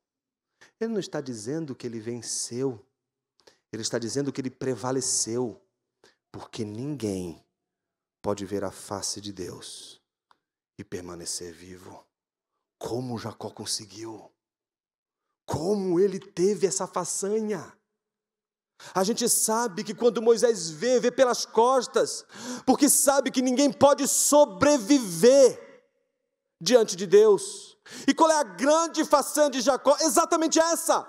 Ele não está dizendo que ele venceu, ele está dizendo que ele prevaleceu, porque ninguém pode ver a face de Deus e permanecer vivo. Como Jacó conseguiu? Como ele teve essa façanha? A gente sabe que quando Moisés vê pelas costas, porque sabe que ninguém pode sobreviver diante de Deus. E qual é a grande façanha de Jacó? Exatamente essa.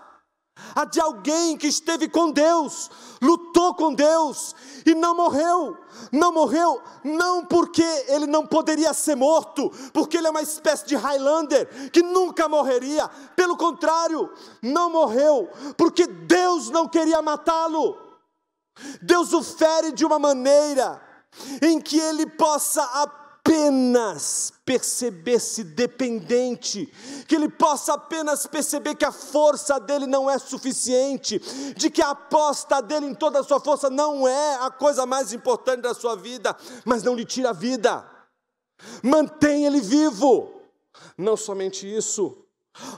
A de alguém que esteve com Deus, lutou com Deus e não morreu. Não morreu, não porque ele não poderia ser morto, porque ele é uma espécie de Highlander que nunca morreria. Pelo contrário, não morreu porque Deus não queria matá-lo. Deus o fere de uma maneira em que ele possa apenas perceber-se dependente, que ele possa apenas perceber que a força dele não é suficiente, de que a aposta dele em toda a sua força não é a coisa mais importante da sua vida, mas não lhe tira a vida, mantém ele vivo. Não somente isso,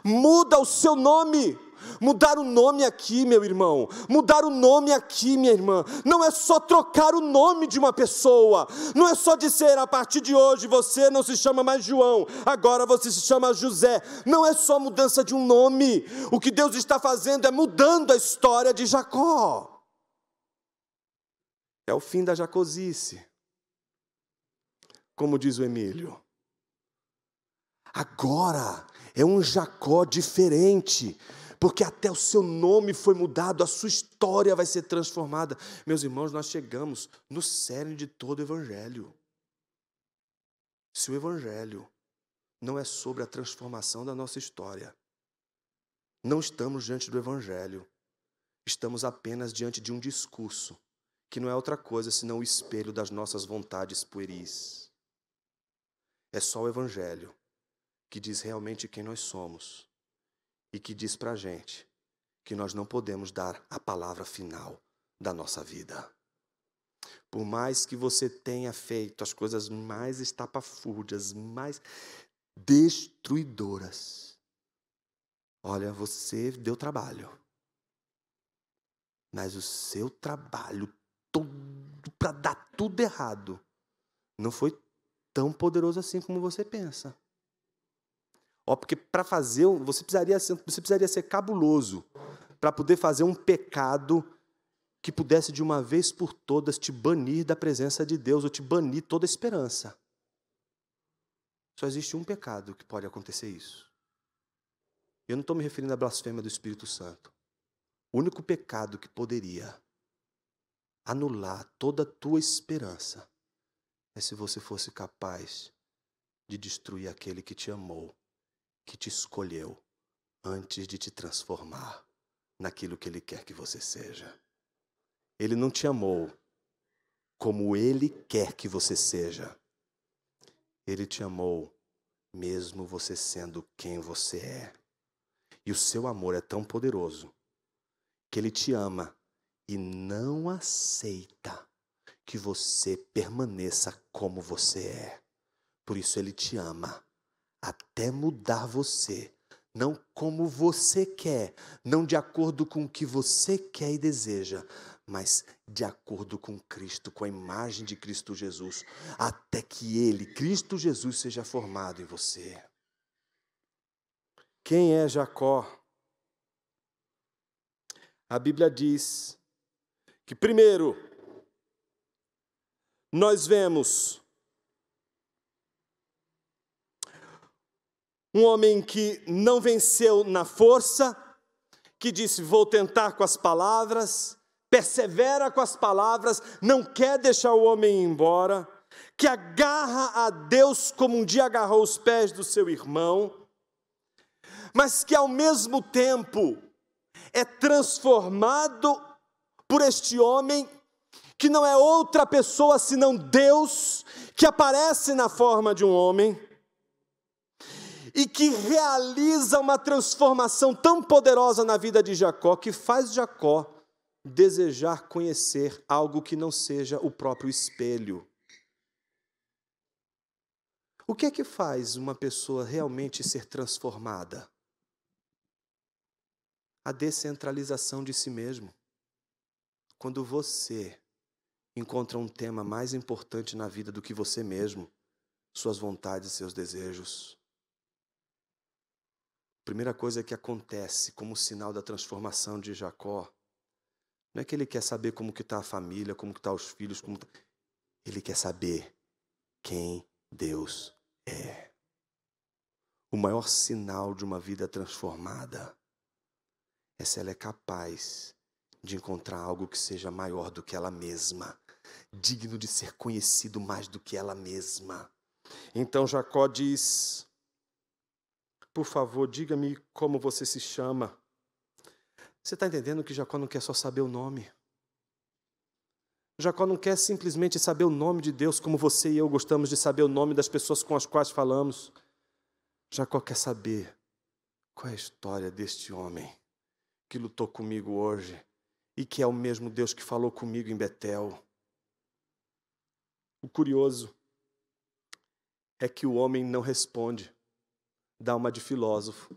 muda o seu nome. Mudar o nome aqui, meu irmão, mudar o nome aqui, minha irmã, não é só trocar o nome de uma pessoa, não é só dizer, a partir de hoje você não se chama mais João, agora você se chama José. Não é só mudança de um nome, o que Deus está fazendo é mudando a história de Jacó. É o fim da jacosice, como diz o Emílio. Agora é um Jacó diferente, porque até o seu nome foi mudado, a sua história vai ser transformada. Meus irmãos, nós chegamos no cerne de todo o Evangelho. Se o Evangelho não é sobre a transformação da nossa história, não estamos diante do Evangelho, estamos apenas diante de um discurso, que não é outra coisa senão o espelho das nossas vontades pueris. É só o Evangelho que diz realmente quem nós somos e que diz pra gente que nós não podemos dar a palavra final da nossa vida. Por mais que você tenha feito as coisas mais estapafúrdias, mais destruidoras, olha, você deu trabalho. Mas o seu trabalho todo para dar tudo errado não foi tão poderoso assim como você pensa. Porque para fazer, você precisaria ser cabuloso para poder fazer um pecado que pudesse de uma vez por todas te banir da presença de Deus ou te banir toda a esperança. Só existe um pecado que pode acontecer isso. Eu não estou me referindo à blasfêmia do Espírito Santo. O único pecado que poderia anular toda a tua esperança é se você fosse capaz de destruir aquele que te amou, que te escolheu, antes de te transformar naquilo que Ele quer que você seja. Ele não te amou como Ele quer que você seja. Ele te amou mesmo você sendo quem você é. E o seu amor é tão poderoso que Ele te ama e não aceita que você permaneça como você é. Por isso Ele te ama até mudar você, não como você quer, não de acordo com o que você quer e deseja, mas de acordo com Cristo, com a imagem de Cristo Jesus, até que Ele, Cristo Jesus, seja formado em você. Quem é Jacó? A Bíblia diz que, primeiro, nós vemos um homem que não venceu na força, que disse, vou tentar com as palavras, persevera com as palavras, não quer deixar o homem ir embora, que agarra a Deus como um dia agarrou os pés do seu irmão, mas que ao mesmo tempo é transformado por este homem, que não é outra pessoa senão Deus, que aparece na forma de um homem, e que realiza uma transformação tão poderosa na vida de Jacó, que faz Jacó desejar conhecer algo que não seja o próprio espelho. O que é que faz uma pessoa realmente ser transformada? A descentralização de si mesmo. Quando você encontra um tema mais importante na vida do que você mesmo, suas vontades e seus desejos. A primeira coisa que acontece como sinal da transformação de Jacó, não é que ele quer saber como que está a família, como que estão os filhos, ele quer saber quem Deus é. O maior sinal de uma vida transformada é se ela é capaz de encontrar algo que seja maior do que ela mesma, digno de ser conhecido mais do que ela mesma. Então Jacó diz, por favor, diga-me como você se chama. Você está entendendo que Jacó não quer só saber o nome? Jacó não quer simplesmente saber o nome de Deus, como você e eu gostamos de saber o nome das pessoas com as quais falamos. Jacó quer saber qual é a história deste homem que lutou comigo hoje e que é o mesmo Deus que falou comigo em Betel. O curioso é que o homem não responde, dá uma de filósofo,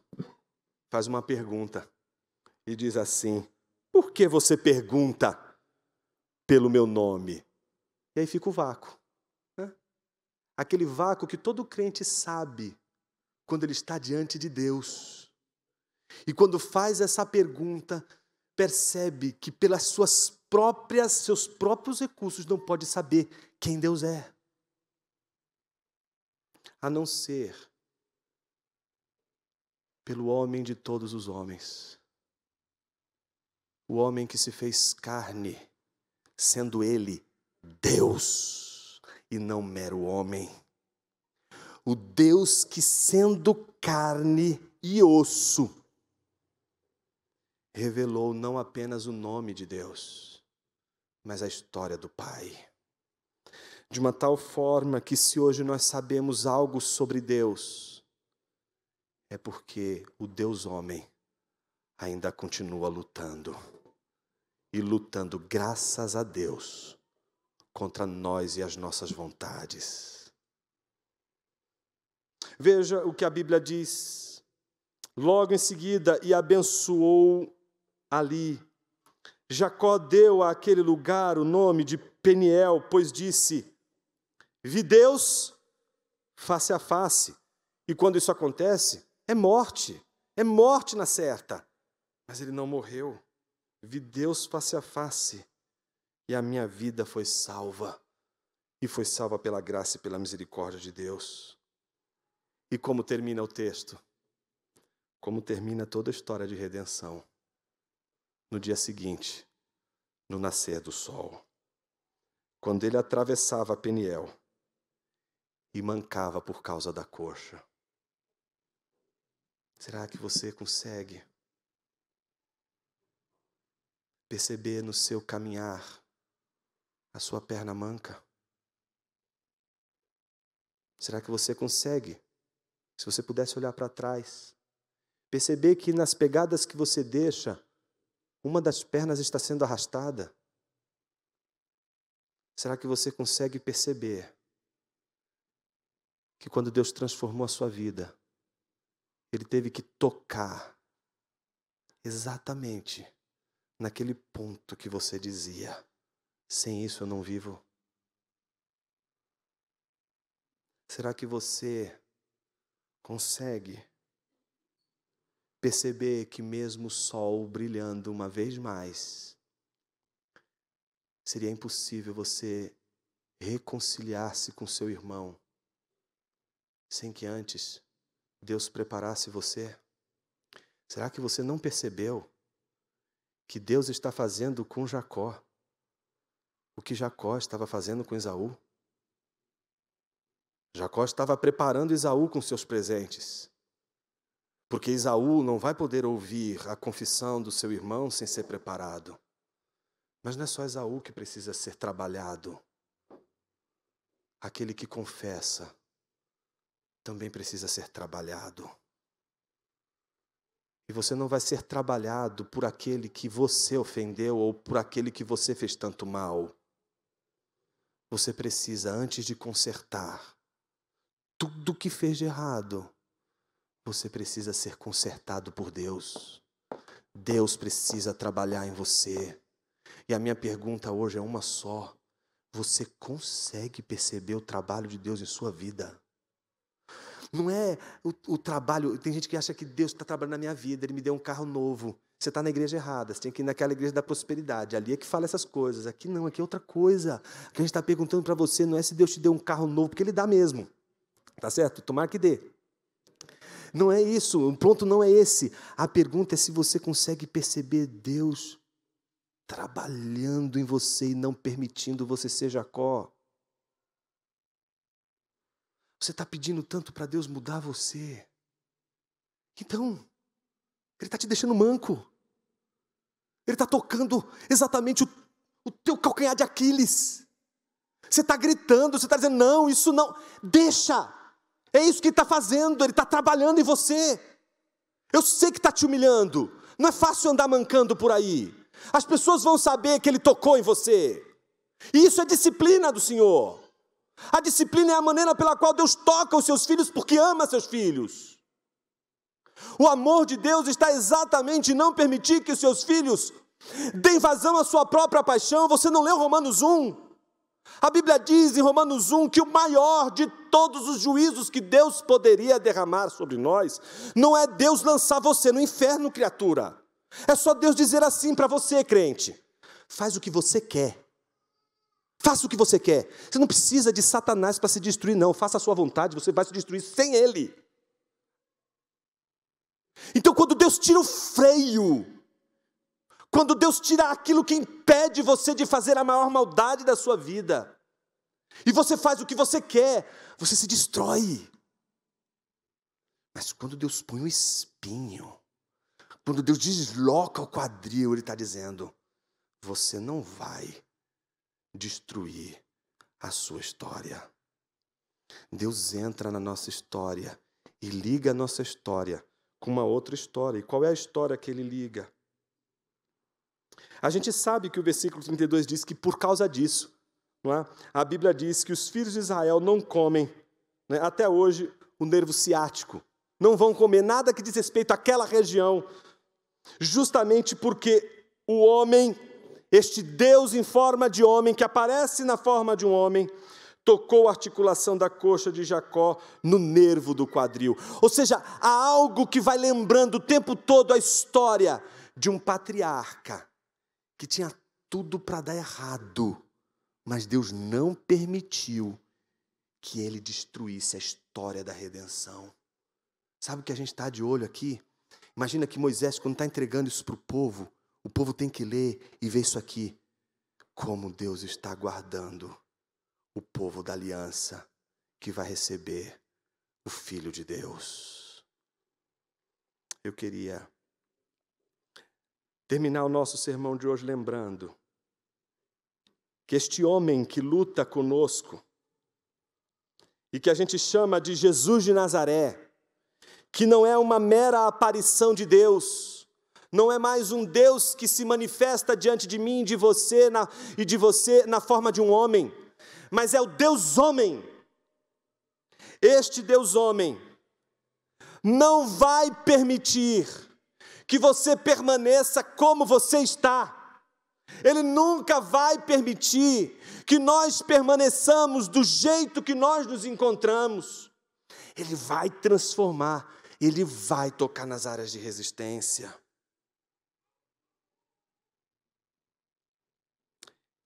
faz uma pergunta e diz assim, por que você pergunta pelo meu nome? E aí fica o vácuo, né? Aquele vácuo que todo crente sabe quando ele está diante de Deus. E quando faz essa pergunta, percebe que pelas seus próprios recursos não pode saber quem Deus é. A não ser pelo homem de todos os homens, o homem que se fez carne, sendo ele Deus e não mero homem. O Deus que, sendo carne e osso, revelou não apenas o nome de Deus, mas a história do Pai. De uma tal forma que, se hoje nós sabemos algo sobre Deus, é porque o Deus homem ainda continua lutando. E lutando, graças a Deus, contra nós e as nossas vontades. Veja o que a Bíblia diz. Logo em seguida, e abençoou ali. Jacó deu àquele lugar o nome de Peniel, pois disse: vi Deus face a face. E quando isso acontece, é morte na certa. Mas ele não morreu. Vi Deus face a face, e a minha vida foi salva. E foi salva pela graça e pela misericórdia de Deus. E como termina o texto? Como termina toda a história de redenção? No dia seguinte, no nascer do sol, quando ele atravessava Peniel e mancava por causa da coxa. Será que você consegue perceber no seu caminhar a sua perna manca? Será que você consegue, se você pudesse olhar para trás, perceber que nas pegadas que você deixa, uma das pernas está sendo arrastada? Será que você consegue perceber que quando Deus transformou a sua vida, Ele teve que tocar exatamente naquele ponto que você dizia: sem isso eu não vivo? Será que você consegue perceber que mesmo o sol brilhando uma vez mais, seria impossível você reconciliar-se com seu irmão sem que antes Deus preparasse você? Será que você não percebeu que Deus está fazendo com Jacó o que Jacó estava fazendo com Esaú? Jacó estava preparando Esaú com seus presentes, porque Esaú não vai poder ouvir a confissão do seu irmão sem ser preparado. Mas não é só Esaú que precisa ser trabalhado. Aquele que confessa também precisa ser trabalhado. E você não vai ser trabalhado por aquele que você ofendeu ou por aquele que você fez tanto mal. Você precisa, antes de consertar tudo que fez de errado, você precisa ser consertado por Deus. Deus precisa trabalhar em você. E a minha pergunta hoje é uma só: você consegue perceber o trabalho de Deus em sua vida? Não é o trabalho. Tem gente que acha que Deus está trabalhando na minha vida, Ele me deu um carro novo. Você está na igreja errada, você tem que ir naquela igreja da prosperidade. Ali é que fala essas coisas. Aqui não, aqui é outra coisa. O que a gente está perguntando para você não é se Deus te deu um carro novo, porque Ele dá mesmo. Tá certo? Tomara que dê. Não é isso, o ponto não é esse. A pergunta é se você consegue perceber Deus trabalhando em você e não permitindo você ser Jacó. Você está pedindo tanto para Deus mudar você. Então, Ele está te deixando manco. Ele está tocando exatamente o teu calcanhar de Aquiles. Você está gritando, você está dizendo: não, isso não, deixa. É isso que Ele está fazendo, Ele está trabalhando em você. Eu sei que está te humilhando. Não é fácil andar mancando por aí. As pessoas vão saber que Ele tocou em você. E isso é disciplina do Senhor. A disciplina é a maneira pela qual Deus toca os seus filhos, porque ama seus filhos. O amor de Deus está exatamente em não permitir que os seus filhos deem vazão à sua própria paixão. Você não leu Romanos 1? A Bíblia diz em Romanos 1 que o maior de todos os juízos que Deus poderia derramar sobre nós não é Deus lançar você no inferno, criatura. É só Deus dizer assim para você, crente: faz o que você quer. Faça o que você quer. Você não precisa de Satanás para se destruir, não. Faça a sua vontade, você vai se destruir sem ele. Então, quando Deus tira o freio, Quando Deus tira aquilo que impede você de fazer a maior maldade da sua vida, e você faz o que você quer, você se destrói. Mas quando Deus põe um espinho, quando Deus desloca o quadril, Ele está dizendo, você não vai destruir a sua história. Deus entra na nossa história e liga a nossa história com uma outra história. E qual é a história que Ele liga? A gente sabe que o versículo 32 diz que por causa disso, não é? A Bíblia diz que os filhos de Israel não comem, né, até hoje, o nervo ciático. Não vão comer nada que diz respeito àquela região, justamente porque o homem, este Deus em forma de homem, que aparece na forma de um homem, tocou a articulação da coxa de Jacó no nervo do quadril. Ou seja, há algo que vai lembrando o tempo todo a história de um patriarca que tinha tudo para dar errado, mas Deus não permitiu que ele destruísse a história da redenção. Sabe o que a gente está de olho aqui? Imagina que Moisés, quando está entregando isso para o povo tem que ler e ver isso aqui. Como Deus está guardando o povo da aliança que vai receber o Filho de Deus. Eu queria terminar o nosso sermão de hoje lembrando que este homem que luta conosco e que a gente chama de Jesus de Nazaré, que não é uma mera aparição de Deus, não é mais um Deus que se manifesta diante de mim e de você na forma de um homem, mas é o Deus homem. Este Deus homem não vai permitir que você permaneça como você está. Ele nunca vai permitir que nós permaneçamos do jeito que nós nos encontramos. Ele vai transformar, Ele vai tocar nas áreas de resistência.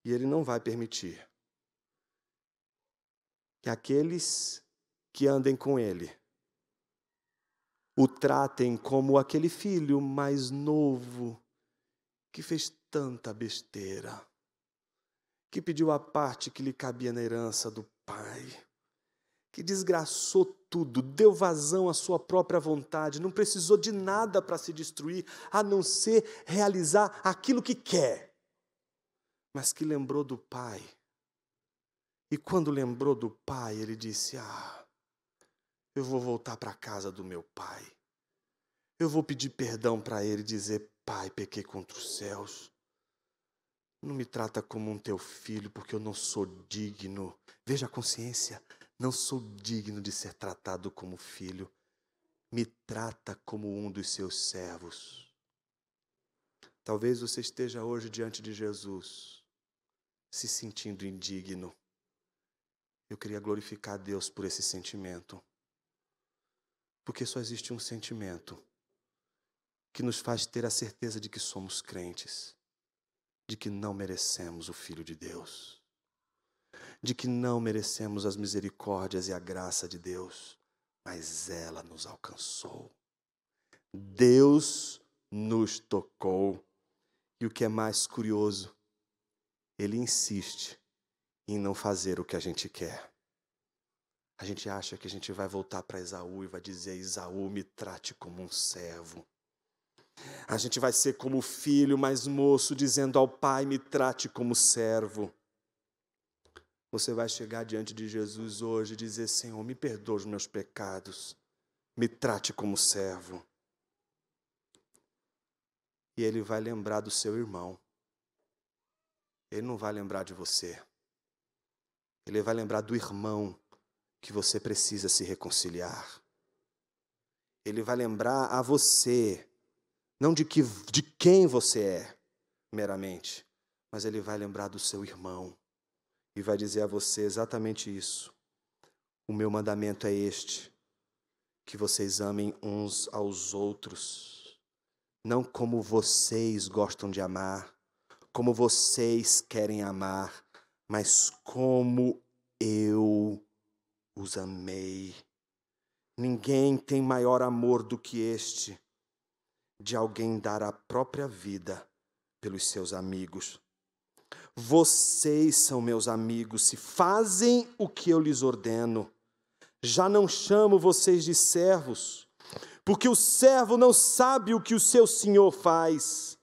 E Ele não vai permitir que aqueles que andem com Ele o tratem como aquele filho mais novo que fez tanta besteira, que pediu a parte que lhe cabia na herança do pai, que desgraçou tudo, deu vazão à sua própria vontade, não precisou de nada para se destruir, a não ser realizar aquilo que quer, mas que lembrou do pai. E quando lembrou do pai, ele disse, eu vou voltar para a casa do meu pai. Eu vou pedir perdão para ele e dizer, pai, pequei contra os céus. Não me trata como um teu filho, porque eu não sou digno. Veja a consciência, não sou digno de ser tratado como filho. Me trata como um dos seus servos. Talvez você esteja hoje diante de Jesus, se sentindo indigno. Eu queria glorificar a Deus por esse sentimento. Porque só existe um sentimento que nos faz ter a certeza de que somos crentes, de que não merecemos o Filho de Deus, de que não merecemos as misericórdias e a graça de Deus, mas ela nos alcançou. Deus nos tocou. E o que é mais curioso, Ele insiste em não fazer o que a gente quer. A gente acha que a gente vai voltar para Esaú e vai dizer, Esaú, me trate como um servo. A gente vai ser como o filho mais moço, dizendo ao pai, me trate como servo. Você vai chegar diante de Jesus hoje e dizer, Senhor, me perdoa os meus pecados, me trate como servo. E Ele vai lembrar do seu irmão. Ele não vai lembrar de você. Ele vai lembrar do irmão que você precisa se reconciliar. Ele vai lembrar a você, não de quem você é, meramente, mas Ele vai lembrar do seu irmão e vai dizer a você exatamente isso. O meu mandamento é este, que vocês amem uns aos outros, não como vocês gostam de amar, como vocês querem amar, mas como eu os amei. Ninguém tem maior amor do que este, de alguém dar a própria vida pelos seus amigos. Vocês são meus amigos se fazem o que eu lhes ordeno. Já não chamo vocês de servos, porque o servo não sabe o que o seu senhor faz.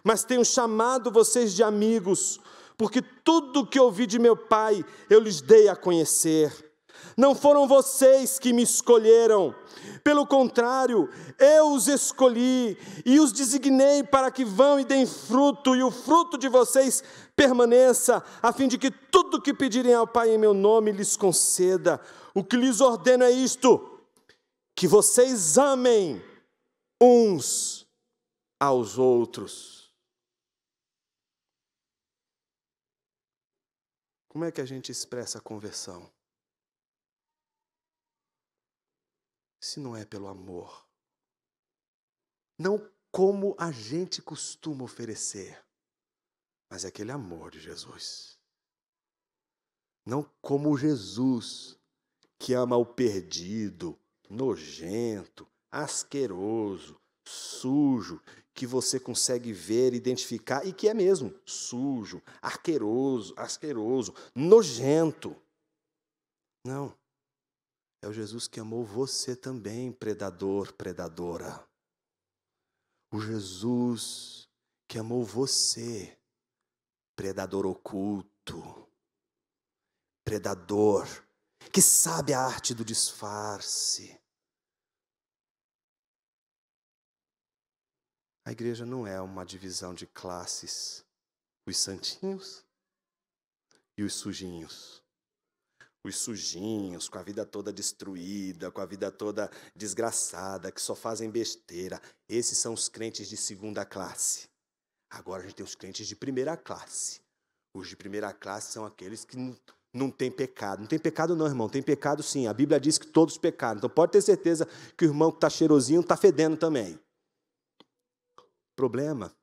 Mas tenho chamado vocês de amigos, porque tudo o que ouvi de meu Pai eu lhes dei a conhecer. Não foram vocês que me escolheram, pelo contrário, eu os escolhi e os designei para que vão e deem fruto, e o fruto de vocês permaneça, a fim de que tudo o que pedirem ao Pai em meu nome lhes conceda. O que lhes ordeno é isto, que vocês amem uns aos outros. Como é que a gente expressa a conversão? Se não é pelo amor. Não como a gente costuma oferecer, mas é aquele amor de Jesus. Não como Jesus, que ama o perdido, nojento, asqueroso, sujo, que você consegue ver, identificar, e que é mesmo sujo, asqueroso, nojento. Não. É o Jesus que amou você também, predador, predadora. O Jesus que amou você, predador oculto, predador, que sabe a arte do disfarce. A igreja não é uma divisão de classes, os santinhos e os sujinhos. Os sujinhos, com a vida toda destruída, com a vida toda desgraçada, que só fazem besteira. Esses são os crentes de segunda classe. Agora a gente tem os crentes de primeira classe. Os de primeira classe são aqueles que não têm pecado. Não tem pecado não, irmão. Tem pecado sim. A Bíblia diz que todos pecaram. Então pode ter certeza que o irmão que está cheirosinho está fedendo também. O problema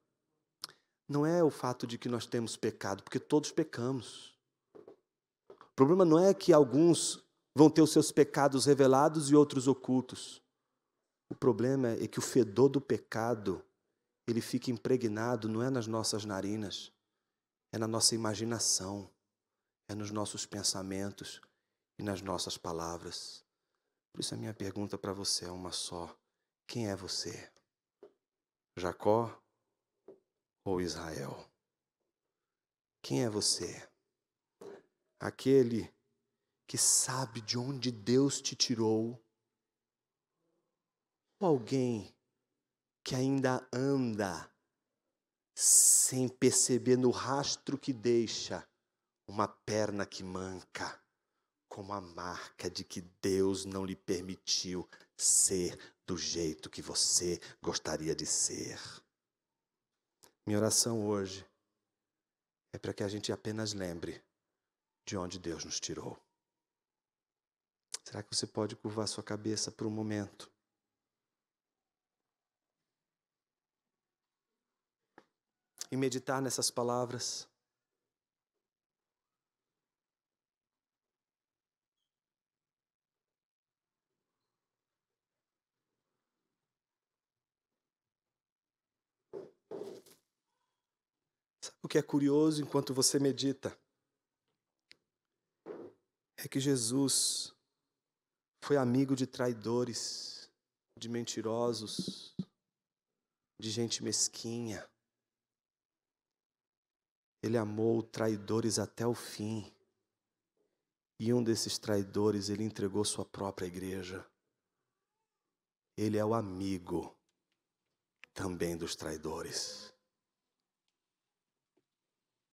não é o fato de que nós temos pecado, porque todos pecamos. O problema não é que alguns vão ter os seus pecados revelados e outros ocultos. O problema é que o fedor do pecado, ele fica impregnado, não é nas nossas narinas, é na nossa imaginação, é nos nossos pensamentos e nas nossas palavras. Por isso a minha pergunta para você é uma só. Quem é você? Jacó ou Israel? Quem é você? Aquele que sabe de onde Deus te tirou, ou alguém que ainda anda sem perceber no rastro que deixa uma perna que manca, como a marca de que Deus não lhe permitiu ser do jeito que você gostaria de ser. Minha oração hoje é para que a gente apenas lembre de onde Deus nos tirou. Será que você pode curvar sua cabeça por um momento? E meditar nessas palavras? Sabe o que é curioso enquanto você medita? É que Jesus foi amigo de traidores, de mentirosos, de gente mesquinha. Ele amou traidores até o fim. E um desses traidores, ele entregou sua própria igreja. Ele é o amigo também dos traidores.